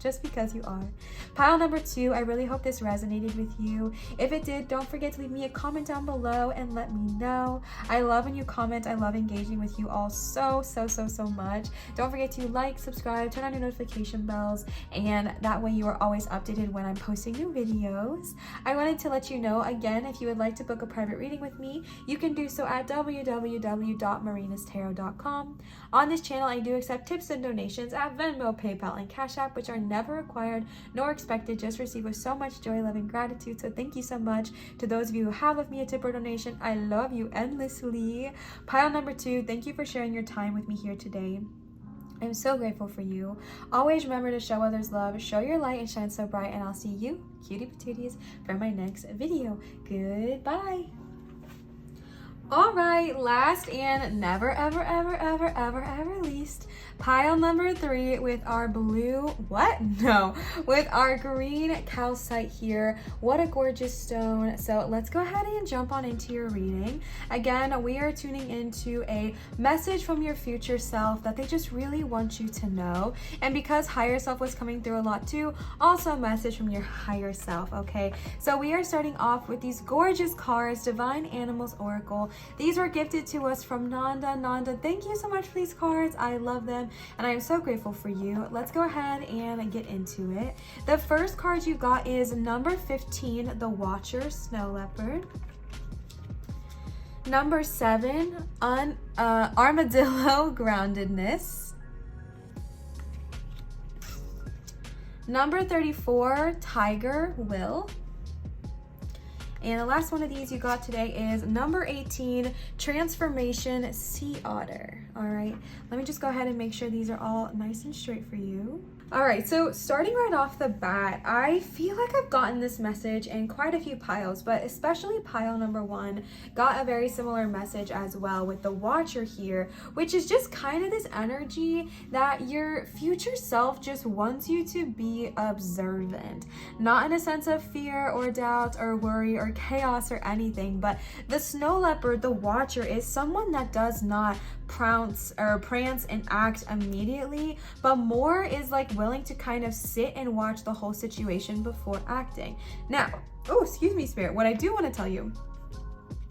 you are. Pile number 2, I really hope this resonated with you. If it did, don't forget to leave me a comment down below and let me know. I love when you comment. I love engaging with you all so much. Don't forget to like, subscribe, turn on your notification bells, and that way you are always updated when I'm posting new videos. I wanted to let you know again, if you would like to book a private reading with me, you can do so at www.marinastarot.com. On this channel, I do accept tips and donations at Venmo, PayPal, and Cash App, which are never required nor expected, just received with so much joy, love, and gratitude. So thank you so much to those of you who have left me a tip or donation. I love you endlessly. Pile number 2, thank you for sharing your time with me here today. I'm so grateful for you. Always remember to show others love, show your light, and shine so bright. And I'll see you, cutie patooties, for my next video. Goodbye. All right, last and never, ever, ever, ever, ever, ever least, pile number 3 with our blue, with our green calcite here. What a gorgeous stone. So let's go ahead and jump on into your reading. Again, we are tuning into a message from your future self that they just really want you to know. And because higher self was coming through a lot too, also a message from your higher self, okay? So we are starting off with these gorgeous cards, Divine Animals Oracle. These were gifted to us from Nanda. Nanda, thank you so much for these cards. I love them and I am so grateful for you. Let's go ahead and get into it. The first card you got is number 15, the Watcher, Snow Leopard. Number 7, Armadillo, Groundedness. Number 34, Tiger, Will. And the last one of these you got today is number 18, Transformation, Sea Otter. All right, let me just go ahead and make sure these are all nice and straight for you. All right, so starting right off the bat, I feel like I've gotten this message in quite a few piles, but especially pile number 1 got a very similar message as well with the Watcher here, which is just kind of this energy that your future self just wants you to be observant, not in a sense of fear or doubt or worry or chaos or anything, but the Snow Leopard, the Watcher, is someone that does not prance and act immediately, but more is like willing to kind of sit and watch the whole situation before acting. Now, oh, excuse me, Spirit, what I do want to tell you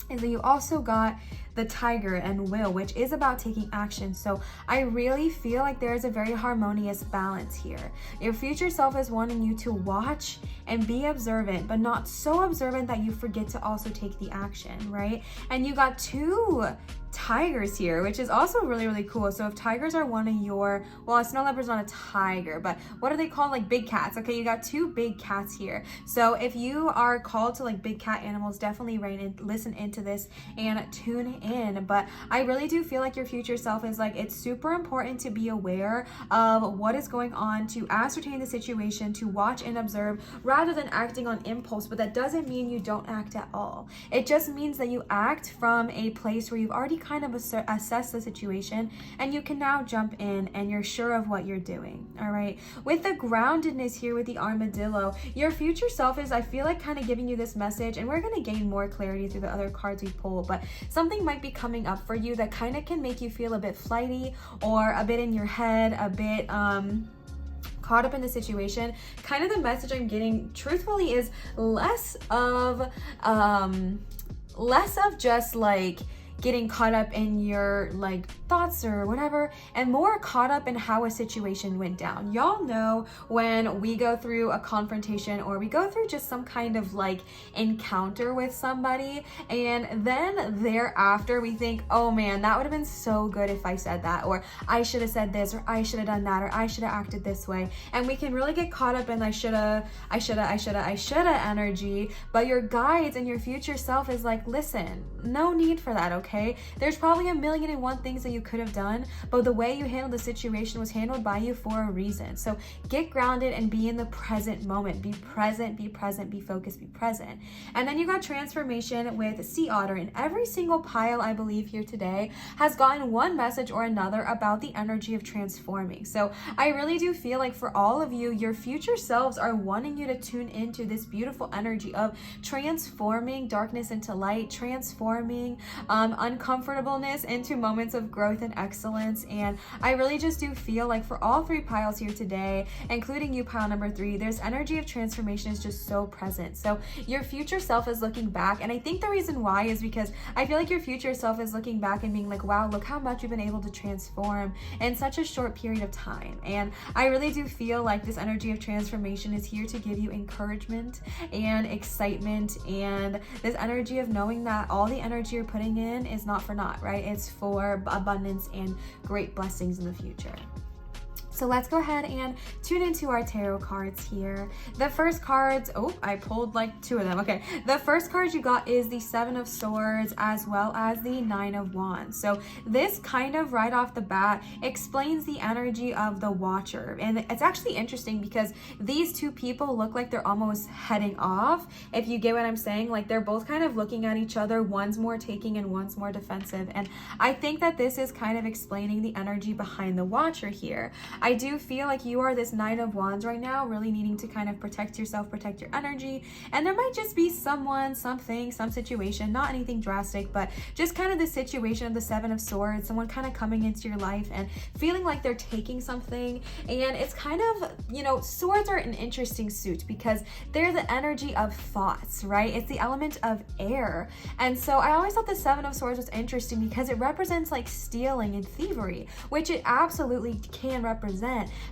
is that you also got the Tiger and Will, which is about taking action. So I really feel like there's a very harmonious balance here. Your future self is wanting you to watch and be observant, but not so observant that you forget to also take the action, right? And you got 2 tigers here, which is also really, really cool. So if tigers are one of your, well, a snow leopard's not a tiger, but what are they called? Like big cats. Okay, you got 2 big cats here. So if you are called to like big cat animals, definitely listen into this and tune in. But I really do feel like your future self is like, it's super important to be aware of what is going on, to ascertain the situation, to watch and observe rather than acting on impulse. But that doesn't mean you don't act at all. It just means that you act from a place where you've already kind of assess the situation and you can now jump in and you're sure of what you're doing. All right, with the groundedness here with the armadillo, your future self is, I feel like, kind of giving you this message, and we're going to gain more clarity through the other cards we pull, but something might be coming up for you that kind of can make you feel a bit flighty or a bit in your head, a bit caught up in the situation. Kind of the message I'm getting truthfully is less of just like getting caught up in your like thoughts or whatever, and more caught up in how a situation went down. Y'all know when we go through a confrontation or we go through just some kind of like encounter with somebody, and then thereafter we think, oh man, that would have been so good if I said that, or I should have said this, or I should have done that, or I should have acted this way. And we can really get caught up in I shoulda energy, but your guides and your future self is like, listen, no need for that, okay? There's probably 1,000,001 things that you could have done, but the way you handled the situation was handled by you for a reason. So get grounded and be in the present moment. Be present, be focused, be present. And then you got transformation with sea otter, and every single pile I believe here today has gotten one message or another about the energy of transforming. So I really do feel like for all of you, your future selves are wanting you to tune into this beautiful energy of transforming darkness into light, transforming uncomfortableness into moments of growth and excellence. And I really just do feel like for all 3 piles here today, including you, pile number 3, there's energy of transformation is just so present. So your future self is looking back, and I think the reason why is because I feel like your future self is looking back and being like, wow, look how much you've been able to transform in such a short period of time. And I really do feel like this energy of transformation is here to give you encouragement and excitement, and this energy of knowing that all the energy you're putting in is not for naught, right? It's for abundance and great blessings in the future. So let's go ahead and tune into our tarot cards here. The first cards, oh, I pulled like 2 of them. Okay, the first card you got is the 7 of Swords as well as the 9 of Wands. So this kind of right off the bat explains the energy of the Watcher. And it's actually interesting because these 2 people look like they're almost heading off. If you get what I'm saying, like they're both kind of looking at each other. One's more taking and one's more defensive. And I think that this is kind of explaining the energy behind the Watcher here. I do feel like you are this 9 of Wands right now, really needing to kind of protect yourself, protect your energy. And there might just be someone, something, some situation, not anything drastic, but just kind of the situation of the 7 of Swords, someone kind of coming into your life and feeling like they're taking something. And it's kind of, you know, swords are an interesting suit because they're the energy of thoughts, right? It's the element of air. And so I always thought the 7 of Swords was interesting because it represents like stealing and thievery, which it absolutely can represent.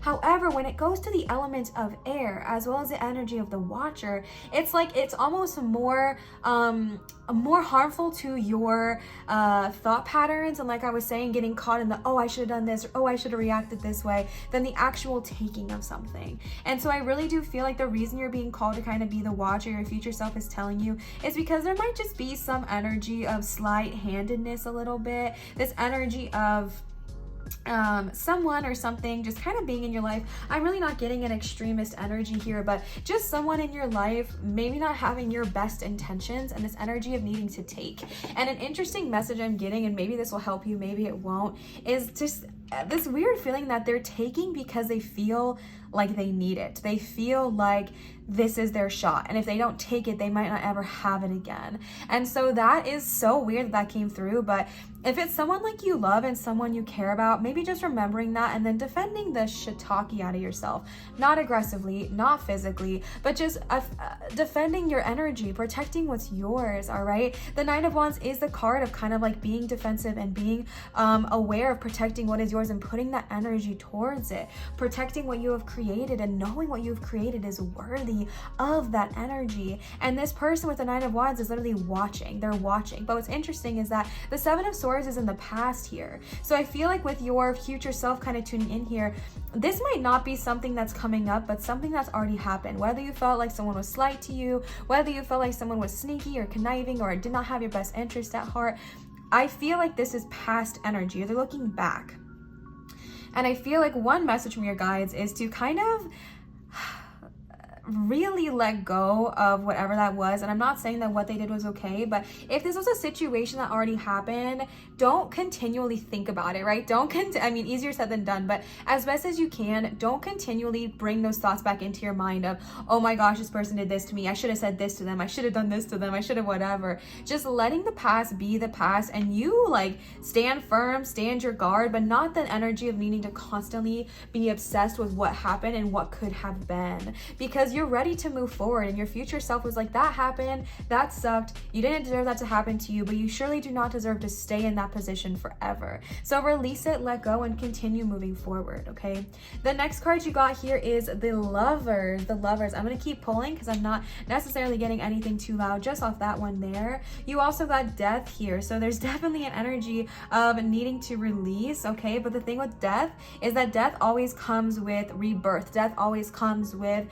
However, when it goes to the element of air as well as the energy of the Watcher, it's like it's almost more harmful to your thought patterns, and like I was saying, getting caught in the, oh, I should have done this, or oh, I should have reacted this way, than the actual taking of something. And so I really do feel like the reason you're being called to kind of be the Watcher, your future self is telling you, is because there might just be some energy of slight-handedness a little bit, this energy of someone or something just kind of being in your life. I'm really not getting an extremist energy here, but just someone in your life maybe not having your best intentions and this energy of needing to take. And an interesting message I'm getting, and maybe this will help you, maybe it won't, is just this weird feeling that they're taking because they feel like they need it. They feel like this is their shot, and if they don't take it, they might not ever have it again. And so that is so weird that came through. But if it's someone like you love and someone you care about, maybe just remembering that and then defending the shiitake out of yourself, not aggressively, not physically, but just defending your energy, protecting what's yours. All right, the 9 of Wands is the card of kind of like being defensive and being aware of protecting what is yours and putting that energy towards it, protecting what you have created and knowing what you've created is worthy of that energy. And this person with the 9 of Wands is literally watching. They're watching. But what's interesting is that the 7 of Swords is in the past here. So I feel like with your future self kind of tuning in here, this might not be something that's coming up, but something that's already happened. Whether you felt like someone was slight to you, whether you felt like someone was sneaky or conniving or did not have your best interest at heart, I feel like this is past energy. They're looking back. And I feel like one message from your guides is to kind of really let go of whatever that was. And I'm not saying that what they did was okay, but if this was a situation that already happened, don't continually think about it, right? I mean, easier said than done, but as best as you can, don't continually bring those thoughts back into your mind of, oh my gosh, this person did this to me, I should have said this to them, I should have done this to them, I should have whatever. Just letting the past be the past, and you like stand firm, stand your guard, but not the energy of needing to constantly be obsessed with what happened and what could have been, because you're ready to move forward. And your future self was like, that happened, that sucked, you didn't deserve that to happen to you, but you surely do not deserve to stay in that position forever. So release it, let go, and continue moving forward. Okay, the next card you got here is the Lovers. The Lovers, I'm going to keep pulling because I'm not necessarily getting anything too loud just off that one there. You also got Death here, so there's definitely an energy of needing to release. Okay, but the thing with death is that death always comes with rebirth. Death always comes with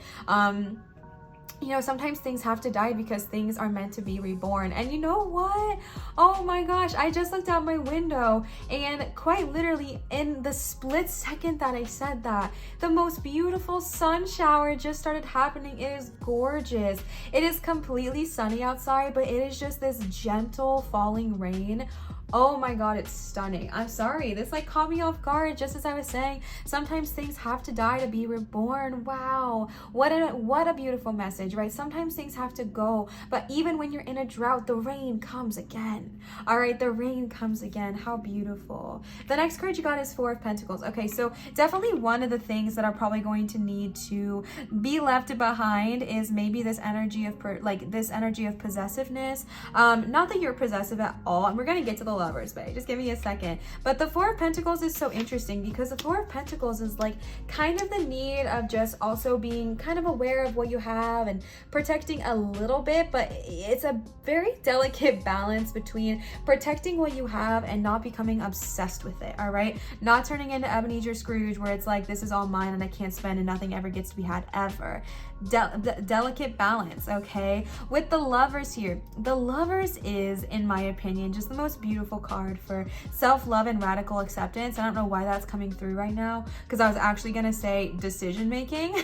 you know, sometimes things have to die because things are meant to be reborn. And you know what? Oh my gosh, I just looked out my window and quite literally in the split second that I said that, the most beautiful sun shower just started happening. It is gorgeous. It is completely sunny outside, but it is just this gentle falling rain. Oh my god, it's stunning. I'm sorry, this like caught me off guard. Just as I was saying, sometimes things have to die to be reborn. Wow, what a beautiful message, right? Sometimes things have to go, but even when you're in a drought, the rain comes again. All right, the rain comes again. How beautiful. The next card you got is Four of Pentacles. Okay, so definitely one of the things that are probably going to need to be left behind is maybe this energy of possessiveness. Not that you're possessive at all, and we're gonna get to the Lovers, babe. Just give me a second. But the Four of Pentacles is so interesting because the Four of Pentacles is like kind of the need of just also being kind of aware of what you have and and protecting a little bit, but it's a very delicate balance between protecting what you have and not becoming obsessed with it, all right? Not turning into Ebenezer Scrooge where it's like, this is all mine and I can't spend and nothing ever gets to be had ever. Delicate balance, okay? With the Lovers here, the Lovers is, in my opinion, just the most beautiful card for self-love and radical acceptance. I don't know why that's coming through right now, because I was actually gonna say decision making,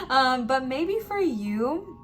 but maybe for you,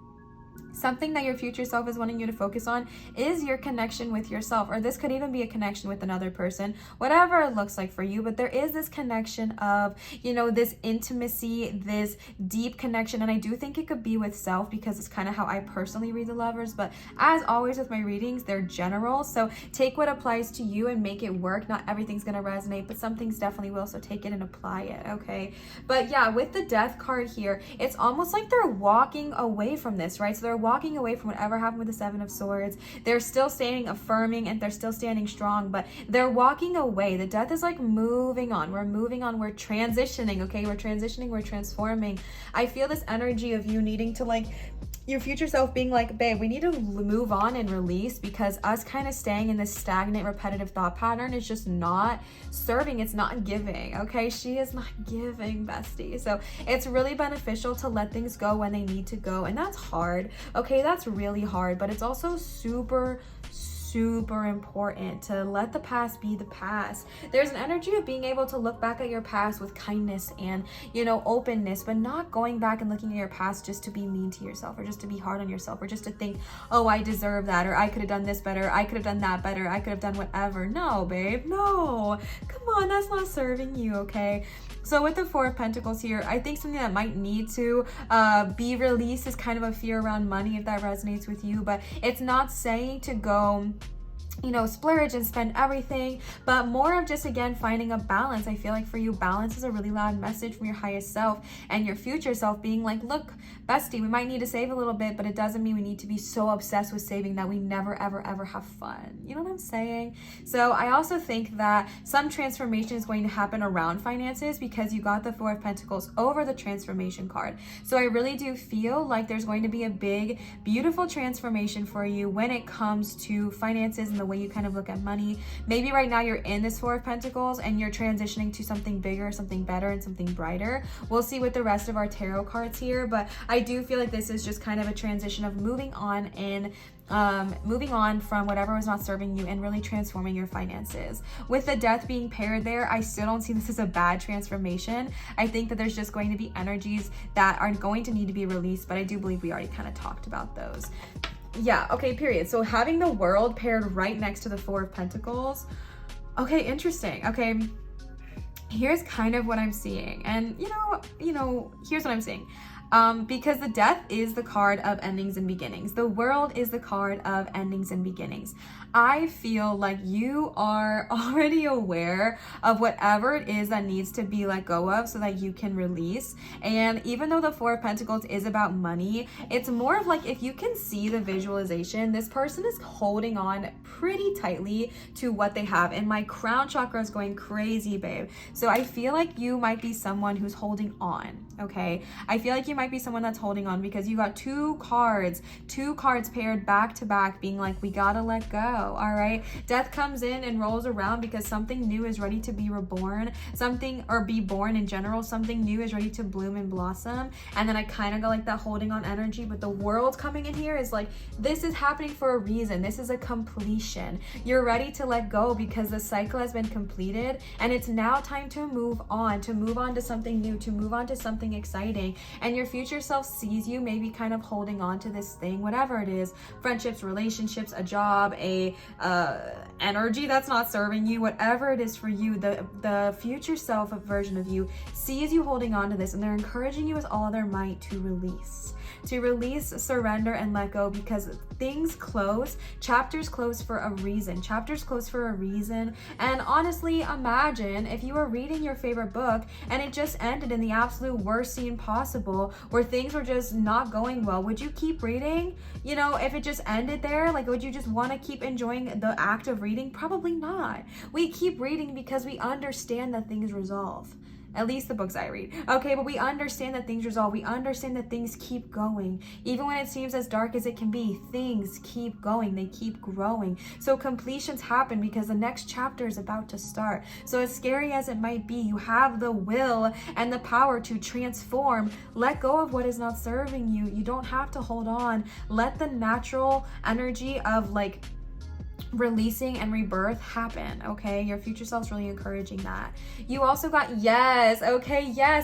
something that your future self is wanting you to focus on is your connection with yourself, or this could even be a connection with another person, whatever it looks like for you. But there is this connection of, you know, this intimacy, this deep connection. And I do think it could be with self, because it's kind of how I personally read the Lovers. But as always with my readings, they're general. So take what applies to you and make it work. Not everything's going to resonate, but some things definitely will. So take it and apply it, okay? But yeah, with the Death card here, it's almost like they're walking away from this, right? So they're walking away from whatever happened with the Seven of Swords. They're still standing affirming and they're still standing strong, but they're walking away. The Death is like moving on. We're moving on. We're transitioning, okay? We're transitioning. We're transforming. I feel this energy of you needing to, like, your future self being like, babe, we need to move on and release, because us kind of staying in this stagnant, repetitive thought pattern is just not serving. It's not giving, okay? She is not giving, bestie. So it's really beneficial to let things go when they need to go. And that's hard, okay? That's really hard, but it's also super important to let the past be the past. There's an energy of being able to look back at your past with kindness and, you know, openness, but not going back and looking at your past just to be mean to yourself, or just to be hard on yourself, or just to think, oh, I deserve that, or I could have done this better, I could have done that better, I could have done whatever. No, babe, no. Come on, that's not serving you, okay? So with the Four of Pentacles here, I think something that might need to be released is kind of a fear around money, if that resonates with you. But it's not saying to go, you know, splurge and spend everything, but more of just, again, finding a balance. I feel like for you, balance is a really loud message from your highest self and your future self being like, look, bestie, we might need to save a little bit, but it doesn't mean we need to be so obsessed with saving that we never, ever, ever have fun. You know what I'm saying? So I also think that some transformation is going to happen around finances, because you got the Four of Pentacles over the transformation card. So I really do feel like there's going to be a big, beautiful transformation for you when it comes to finances and the way you kind of look at money. Maybe right now you're in this Four of Pentacles and you're transitioning to something bigger, something better, and something brighter. We'll see with the rest of our tarot cards here, but I do feel like this is just kind of a transition of moving on and moving on from whatever was not serving you and really transforming your finances. With the Death being paired there, I still don't see this as a bad transformation. I think that there's just going to be energies that are going to need to be released, but I do believe we already kind of talked about those. Yeah, okay, period. So having the World paired right next to the Four of Pentacles, okay, interesting. Okay, here's kind of what I'm seeing, and you know, here's what I'm seeing. Because the Death is the card of endings and beginnings. The World is the card of endings and beginnings. I feel like you are already aware of whatever it is that needs to be let go of so that you can release. And even though the Four of Pentacles is about money, it's more of like, if you can see the visualization, this person is holding on pretty tightly to what they have. And my crown chakra is going crazy, babe. So I feel like you might be someone who's holding on, okay? I feel like you might be someone that's holding on, because you got two cards paired back to back being like, we gotta let go. All right, Death comes in and rolls around because something new is ready to be reborn, something, or be born in general, something new is ready to bloom and blossom. And then I kind of got like that holding on energy, but the World coming in here is like, this is happening for a reason. This is a completion. You're ready to let go because the cycle has been completed, and it's now time to move on to something new, to move on to something exciting. And your future self sees you maybe kind of holding on to this thing, whatever it is, friendships, relationships, a job, a energy that's not serving you, whatever it is for you, the future self version of you sees you holding on to this, and they're encouraging you with all their might to release, surrender, and let go, because things close, chapters close for a reason, and honestly, imagine if you were reading your favorite book and it just ended in the absolute worst scene possible, where things were just not going well. Would you keep reading? You know, if it just ended there, like, would you just want to keep enjoying the act of reading? Probably not. We keep reading because we understand that things resolve. At least the books I read. Okay, but we understand that things resolve. We understand that things keep going. Even when it seems as dark as it can be, things keep going. They keep growing. So completions happen because the next chapter is about to start. So as scary as it might be, you have the will and the power to transform. Let go of what is not serving you. You don't have to hold on. Let the natural energy of like releasing and rebirth happen. Okay, your future self's really encouraging that. You also got yes,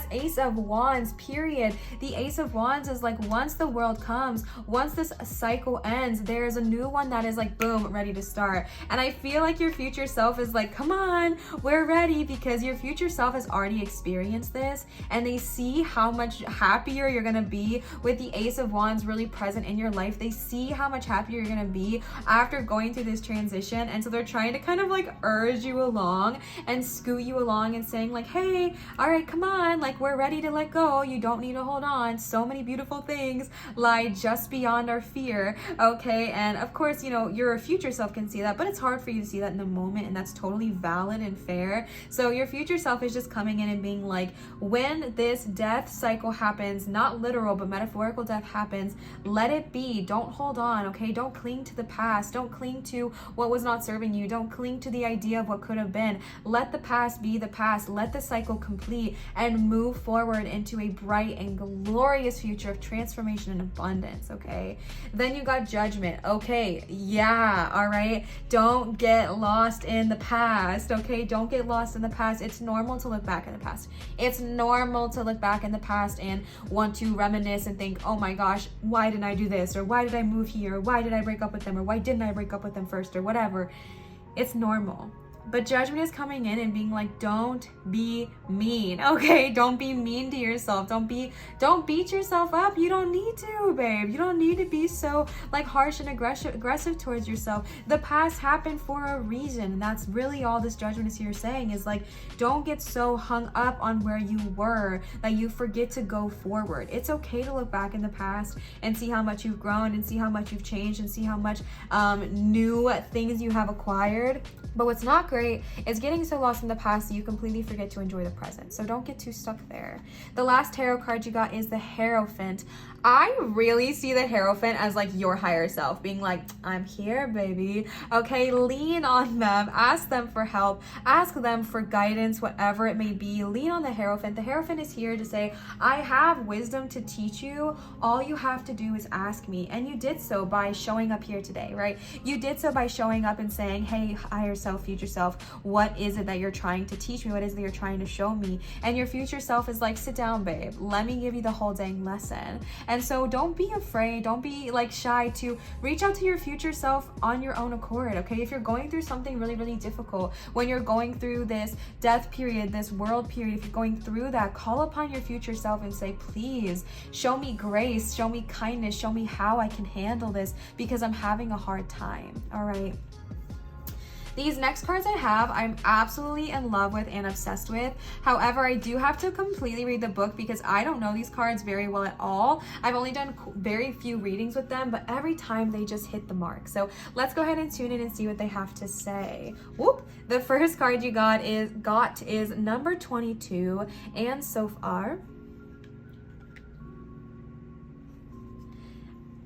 Ace of Wands, period. The Ace of Wands is like, once the world comes, once this cycle ends, there's a new one that is like boom, ready to start. And I feel like your future self is like, come on, we're ready, because your future self has already experienced this and they see how much happier you're gonna be with the Ace of Wands really present in your life. They see how much happier you're gonna be after going through this transition, and so they're trying to kind of like urge you along and scoot you along and saying like, hey, all right, come on, like we're ready to let go. You don't need to hold on. So many beautiful things lie just beyond our fear. Okay, and of course, you know, your future self can see that, but it's hard for you to see that in the moment, and that's totally valid and fair. So your future self is just coming in and being like, when this death cycle happens, not literal but metaphorical death happens, let it be. Don't hold on. Okay, don't cling to the past. Don't cling to what was not serving you. Don't cling to the idea of what could have been. Let the past be the past. Let the cycle complete and move forward into a bright and glorious future of transformation and abundance. Okay, then you got Judgment. Okay, yeah, all right, don't get lost in the past. Okay, don't get lost in the past. It's normal to look back in the past. It's normal to look back in the past and want to reminisce and think, oh my gosh, why didn't I do this, or why did I move here, or why did I break up with them, or why didn't I break up with them first, or whatever. It's normal. But Judgment is coming in and being like, don't be mean. Okay, don't be mean to yourself. Don't beat yourself up. You don't need to, babe. You don't need to be so like harsh and aggressive towards yourself. The past happened for a reason, and that's really all this Judgment is here saying, is like, don't get so hung up on where you were that you forget to go forward. It's okay to look back in the past and see how much you've grown and see how much you've changed and see how much new things you have acquired. But what's not great is getting so lost in the past that you completely forget to enjoy the present. So don't get too stuck there. The last tarot card you got is the Hierophant. I really see the Hierophant as like your higher self being like, I'm here, baby. Okay, lean on them, ask them for help, ask them for guidance, whatever it may be. Lean on the Hierophant. The Hierophant is here to say, I have wisdom to teach you. All you have to do is ask me. And you did so by showing up here today, right? You did so by showing up and saying, hey, higher self, future self, what is it that you're trying to teach me? What is it that you're trying to show me? And your future self is like, sit down, babe. Let me give you the whole dang lesson. And so don't be afraid. Don't be like shy to reach out to your future self on your own accord. Okay, if you're going through something really, really difficult, when you're going through this death period, this world period, if you're going through that, call upon your future self and say, please show me grace, show me kindness, show me how I can handle this because I'm having a hard time. All right. These next cards I have, I'm absolutely in love with and obsessed with. However, I do have to completely read the book because I don't know these cards very well at all. I've only done very few readings with them, but every time they just hit the mark. So let's go ahead and tune in and see what they have to say. Whoop! The first card you got is number 22, and so far.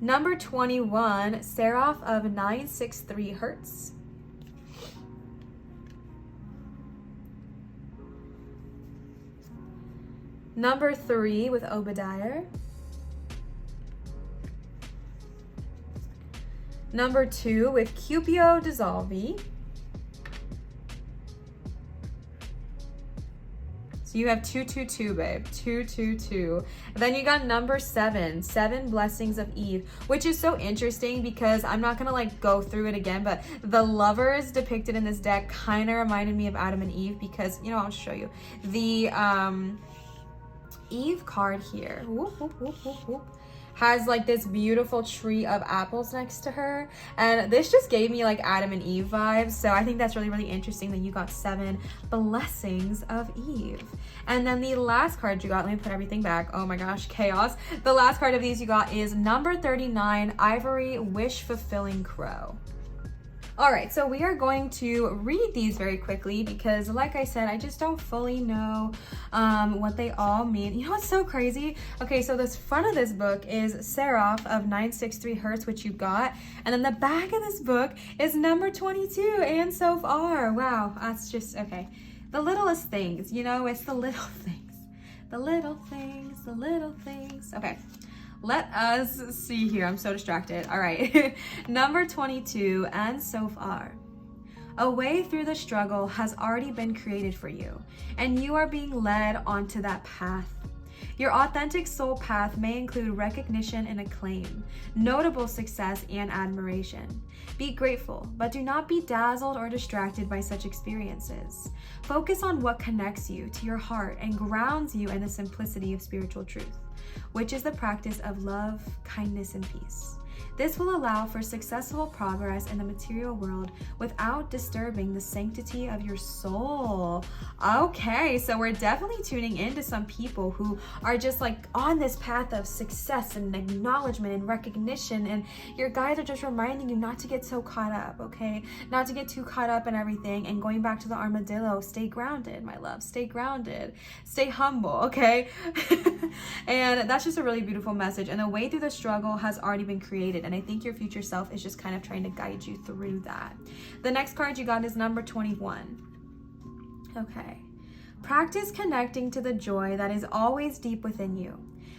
Number 21, Seraph of 963 Hertz. Number 3 with Obadiah. Number 2 with Cupio Dissolvi. So you have 222, babe. 222. Then you got number 7, 7 Blessings of Eve, which is so interesting because I'm not gonna like go through it again, but the lovers depicted in this deck kind of reminded me of Adam and Eve because, you know, I'll show you. The Eve card here, whoop, whoop, whoop, whoop, whoop, has like this beautiful tree of apples next to her, and this just gave me like Adam and Eve vibes. So I think that's really, really interesting that you got 7 Blessings of Eve. And then the last card you got, let me put everything back, oh my gosh, chaos. The last card of these you got is number 39, Ivory Wish Fulfilling Crow. All right, so we are going to read these very quickly because, like I said, I just don't fully know what they all mean. You know what's so crazy? Okay, so this front of this book is Seraph of 963 Hertz, which you got. And then the back of this book is number 22, and so far. Wow, that's just, okay. The littlest things, you know, it's the little things. The little things, the little things. Okay. Let us see here. I'm so distracted. All right. Number 22, and so far. A way through the struggle has already been created for you, and you are being led onto that path. Your authentic soul path may include recognition and acclaim, notable success and admiration. Be grateful, but do not be dazzled or distracted by such experiences. Focus on what connects you to your heart and grounds you in the simplicity of spiritual truth, which is the practice of love, kindness, and peace. This will allow for successful progress in the material world without disturbing the sanctity of your soul. Okay, so we're definitely tuning into some people who are just like on this path of success and acknowledgement and recognition, and your guides are just reminding you not to get so caught up, okay? Not to get too caught up in everything, and going back to the armadillo, stay grounded, my love, stay grounded, stay humble, okay? And that's just a really beautiful message, and the way through the struggle has already been created, and I think your future self is just kind of trying to guide you through that. The next card you got is number 21. Okay. Practice connecting to the joy that is always deep within you.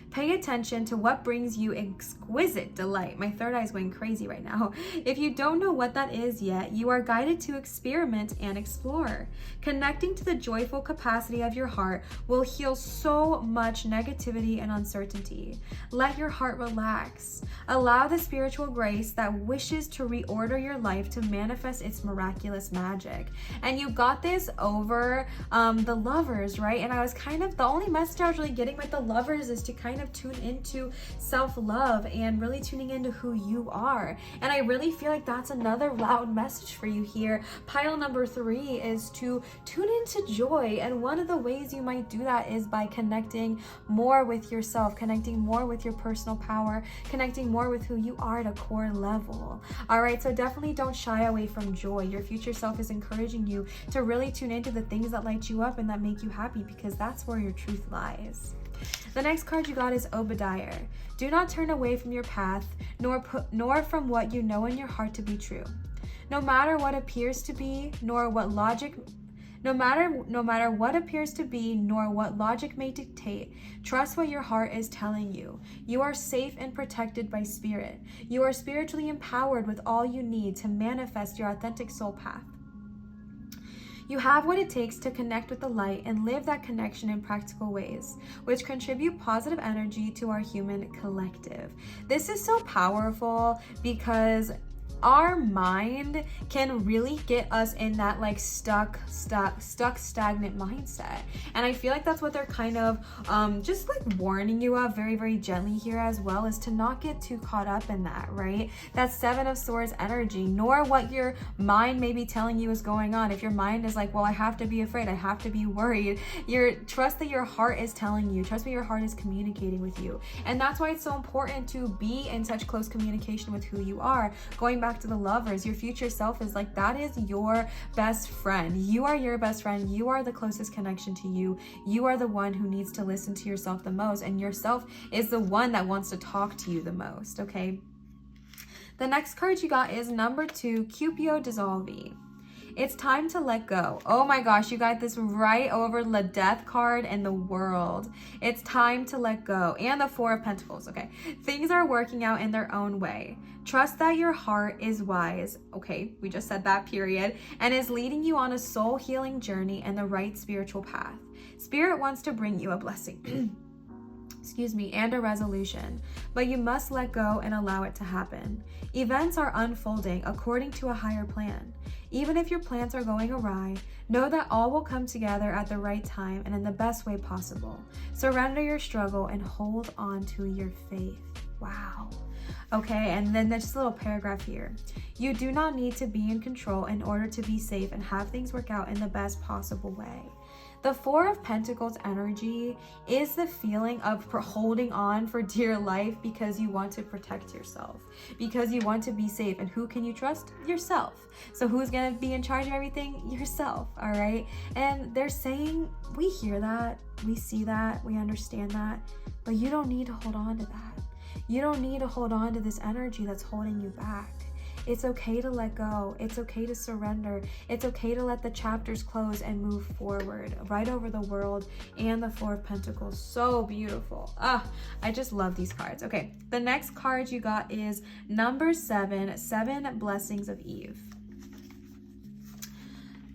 Pay attention to what brings you exquisite delight. My third eye is going crazy right now. If you don't know what that is yet, you are guided to experiment and explore. Connecting to the joyful capacity of your heart will heal so much negativity and uncertainty. Let your heart relax. Allow the spiritual grace that wishes to reorder your life to manifest its miraculous magic. And you got this over the Lovers, right? And I was kind of, the only message I was really getting with the Lovers is to kind of tune into self-love and really tuning into who you are. And I really feel like that's another loud message for you here. Pile number 3 is to tune into joy, and one of the ways you might do that is by connecting more with yourself, connecting more with your personal power, connecting more with who you are at a core level. All right, so definitely don't shy away from joy. Your future self is encouraging you to really tune into the things that light you up and that make you happy, because that's where your truth lies. The next card you got is Obadiah. Do not turn away from your path, nor from what you know in your heart to be true. No matter what appears to be, nor what logic may dictate, trust what your heart is telling you. You are safe and protected by spirit. You are spiritually empowered with all you need to manifest your authentic soul path. You have what it takes to connect with the light and live that connection in practical ways, which contribute positive energy to our human collective. This is so powerful because our mind can really get us in that like stuck stagnant mindset, and I feel like that's what they're kind of just like warning you of very, very gently here as well, is to not get too caught up in that, right? That 7 of Swords energy, nor what your mind may be telling you is going on. If your mind is like, well, I have to be afraid, I have to be worried, trust that your heart is telling you, trust what your heart is communicating with you. And that's why it's so important to be in such close communication with who you are. Going back to the Lovers, your future self is like, that is your best friend. You are your best friend. You are the closest connection to you. You are the one who needs to listen to yourself the most, and yourself is the one that wants to talk to you the most, okay? The next card you got is number 2, Cupio Dissolvi. It's time to let go. Oh my gosh, you got this right over the Death card in the world. It's time to let go. And the 4 of Pentacles, okay? Things are working out in their own way. Trust that your heart is wise, okay? We just said that, period. And is leading you on a soul healing journey and the right spiritual path. Spirit wants to bring you a blessing. And a resolution, but you must let go and allow it to happen. Events are unfolding according to a higher plan. Even if your plans are going awry, know that all will come together at the right time and in the best way possible. Surrender your struggle and hold on to your faith. Wow. Okay, and then there's just a little paragraph here. You do not need to be in control in order to be safe and have things work out in the best possible way. The Four of Pentacles energy is the feeling of holding on for dear life because you want to protect yourself, because you want to be safe. And who can you trust? Yourself. So who's going to be in charge of everything? Yourself, all right? And they're saying, we hear that, we see that, we understand that, but you don't need to hold on to that. You don't need to hold on to this energy that's holding you back. It's okay to let go. It's okay to surrender. It's okay to let the chapters close and move forward. Right over the world and the Four of Pentacles. So beautiful. I just love these cards. Okay, the next card you got is number 7, 7 Blessings of Eve.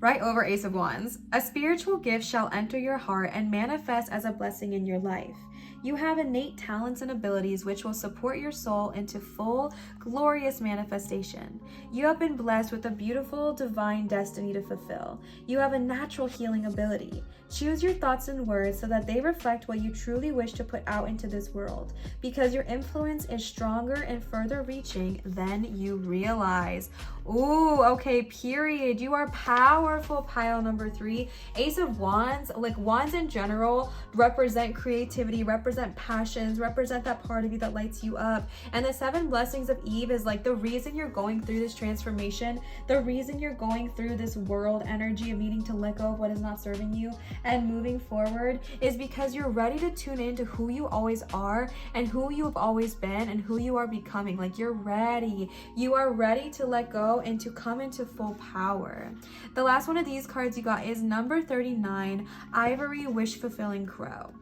Right over Ace of Wands. A spiritual gift shall enter your heart and manifest as a blessing in your life. You have innate talents and abilities which will support your soul into full, glorious manifestation. You have been blessed with a beautiful, divine destiny to fulfill. You have a natural healing ability. Choose your thoughts and words so that they reflect what you truly wish to put out into this world, because your influence is stronger and further reaching than you realize. Ooh, okay, period. You are powerful, pile number 3. Ace of Wands, like wands in general, represent creativity, represent passions, represent that part of you that lights you up. And the 7 Blessings of Eve is like the reason you're going through this transformation, the reason you're going through this world energy of needing to let go of what is not serving you and moving forward is because you're ready to tune into who you always are and who you've always been and who you are becoming. Like you're ready. You are ready to let go and to come into full power. The last one of these cards you got is number 39, Ivory Wish-Fulfilling Crow.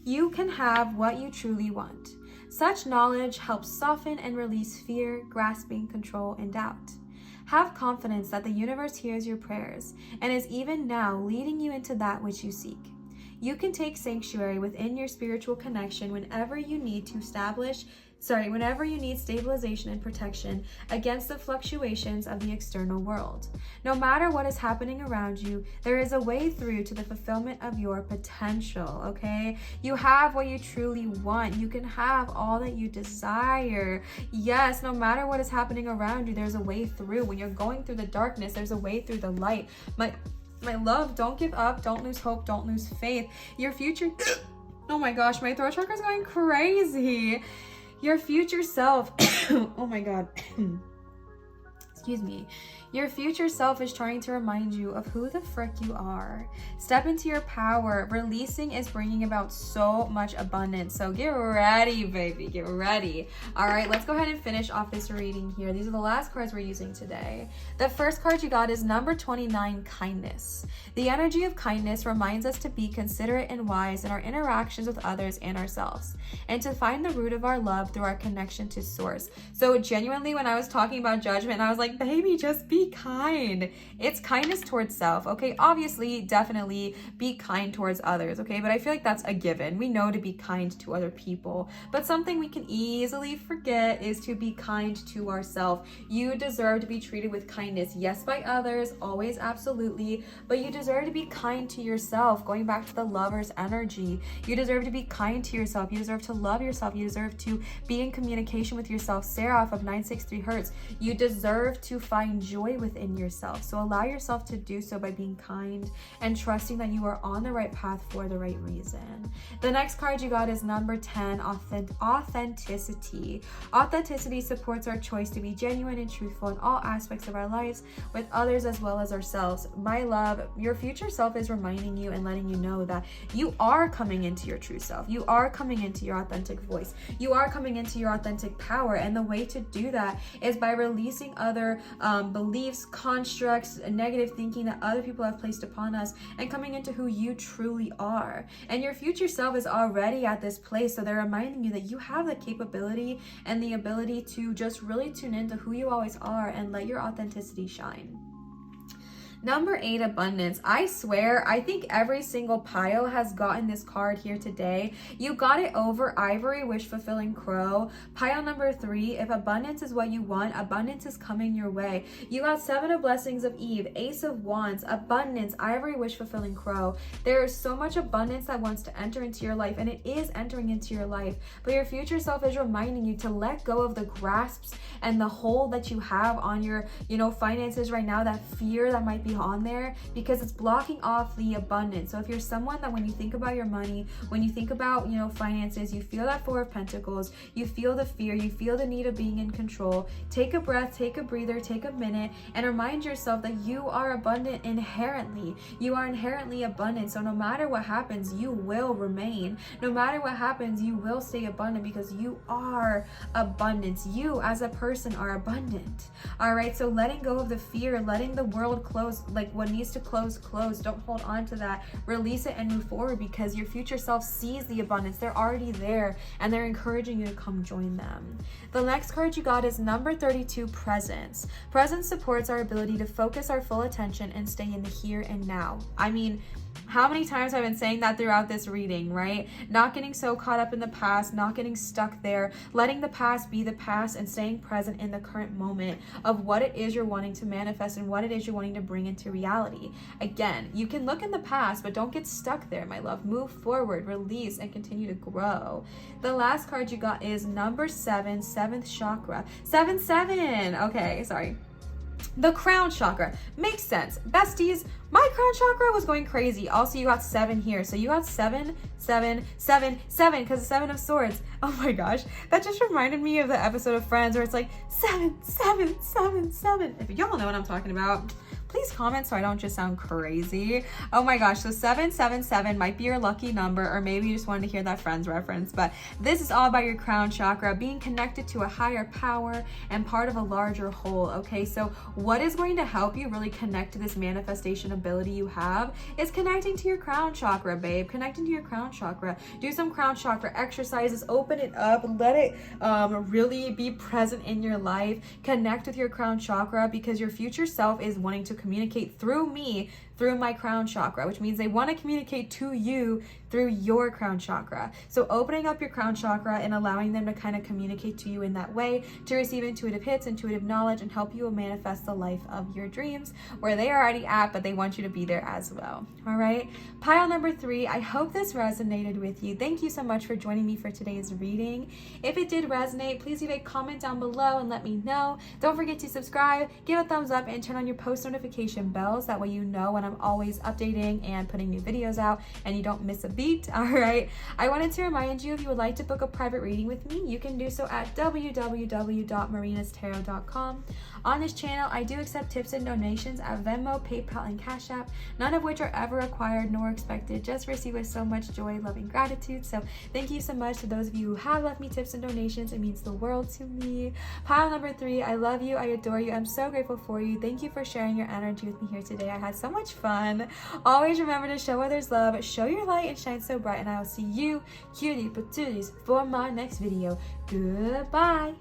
You can have what you truly want. Such knowledge helps soften and release fear, grasping, control, and doubt. Have confidence that the universe hears your prayers and is even now leading you into that which you seek. You can take sanctuary within your spiritual connection whenever you need stabilization and protection against the fluctuations of the external world. No matter what is happening around you, there is a way through to the fulfillment of your potential, okay? You have what you truly want. You can have all that you desire. Yes, no matter what is happening around you, there's a way through. When you're going through the darkness, there's a way through the light. My love, don't give up, don't lose hope, don't lose faith. Your future, oh my gosh, my throat chakra is going crazy. Your future self, oh my God, excuse me. Your future self is trying to remind you of who the frick you are. Step into your power. Releasing is bringing about so much abundance. So get ready, baby, get ready. All right, let's go ahead and finish off this reading here. These are the last cards we're using today. The first card you got is number 29, Kindness. The energy of kindness reminds us to be considerate and wise in our interactions with others and ourselves, and to find the root of our love through our connection to source. So genuinely, when I was talking about judgment, I was like, baby, just be kind. It's kindness towards self, okay? Obviously, definitely be kind towards others, okay? But I feel like that's a given. We know to be kind to other people, but something we can easily forget is to be kind to ourselves. You deserve to be treated with kindness, yes, by others, always, absolutely, but you deserve to be kind to yourself. Going back to the lover's energy, you deserve to be kind to yourself. You deserve to love yourself. You deserve to be in communication with yourself. Sarah of 963 Hertz, you deserve to find joy within yourself. So allow yourself to do so by being kind and trusting that you are on the right path for the right reason. The next card you got is number 10, Authenticity. Authenticity supports our choice to be genuine and truthful in all aspects of our lives with others as well as ourselves. My love, your future self is reminding you and letting you know that you are coming into your true self. You are coming into your authentic voice. You are coming into your authentic power. And the way to do that is by releasing other beliefs, constructs, negative thinking that other people have placed upon us, and coming into who you truly are. And your future self is already at this place, so they're reminding you that you have the capability and the ability to just really tune into who you always are and let your authenticity shine. Number 8, Abundance. I swear, I think every single pile has gotten this card here today. You got it over Ivory Wish-Fulfilling Crow. Pile number 3, if abundance is what you want, abundance is coming your way. You got 7 of Blessings of Eve, Ace of Wands, Abundance, Ivory Wish-Fulfilling Crow. There is so much abundance that wants to enter into your life, and it is entering into your life. But your future self is reminding you to let go of the grasps and the hold that you have on your, finances right now, that fear that might be be on there because it's blocking off the abundance. So if you're someone that when you think about your money, when you think about, finances, you feel that Four of Pentacles, you feel the fear, you feel the need of being in control, take a breath, take a breather, take a minute, and remind yourself that you are abundant inherently. You are inherently abundant. So no matter what happens, you will remain. No matter what happens, you will stay abundant because you are abundance. You as a person are abundant. All right. So letting go of the fear, letting the world close, like what needs to close. Don't hold on to that. Release it and move forward because your future self sees the abundance. They're already there and they're encouraging you to come join them. The next card you got is number 32, presence. Presence supports our ability to focus our full attention and stay in the here and now. I mean, how many times I've been saying that throughout this reading, right? Not getting so caught up in the past, not getting stuck there, letting the past be the past and staying present in the current moment of what it is you're wanting to manifest and what it is you're wanting to bring into reality. Again, you can look in the past, but don't get stuck there, my love. Move forward, release, and continue to grow. The last card you got is number 7, 7th chakra. 7. Okay, sorry. The crown chakra. Makes sense. Besties, my crown chakra was going crazy. Also, you got 7 here. So you got 7, because the 7 of swords. Oh my gosh. That just reminded me of the episode of Friends where it's like 7. If y'all know what I'm talking about, please comment so I don't just sound crazy. Oh my gosh, so 777 might be your lucky number, or maybe you just wanted to hear that Friends reference, but this is all about your crown chakra, being connected to a higher power and part of a larger whole, okay? So what is going to help you really connect to this manifestation ability you have is connecting to your crown chakra, babe. Connecting to your crown chakra. Do some crown chakra exercises, open it up, let it really be present in your life. Connect with your crown chakra because your future self is wanting to communicate through me, through my crown chakra, which means they want to communicate to you through your crown chakra. So opening up your crown chakra and allowing them to kind of communicate to you in that way to receive intuitive hits, intuitive knowledge, and help you manifest the life of your dreams where they are already at, but they want you to be there as well. All right. Pile number 3. I hope this resonated with you. Thank you so much for joining me for today's reading. If it did resonate, please leave a comment down below and let me know. Don't forget to subscribe, give a thumbs up, and turn on your post notification bells. That way you know when I'm always updating and putting new videos out and you don't miss a beat. All right. I wanted to remind you, if you would like to book a private reading with me, you can do so at www.marinastarot.com. On this channel, I do accept tips and donations at Venmo, PayPal, and Cash App, none of which are ever required nor expected, just received with so much joy, love, and gratitude. So thank you so much to those of you who have left me tips and donations. It means the world to me. Pile number 3, I love you, I adore you, I'm so grateful for you. Thank you for sharing your energy with me here today. I had so much fun. Always remember to show others love, show your light, and shine so bright, and I will see you, cutie patooties, for my next video. Goodbye.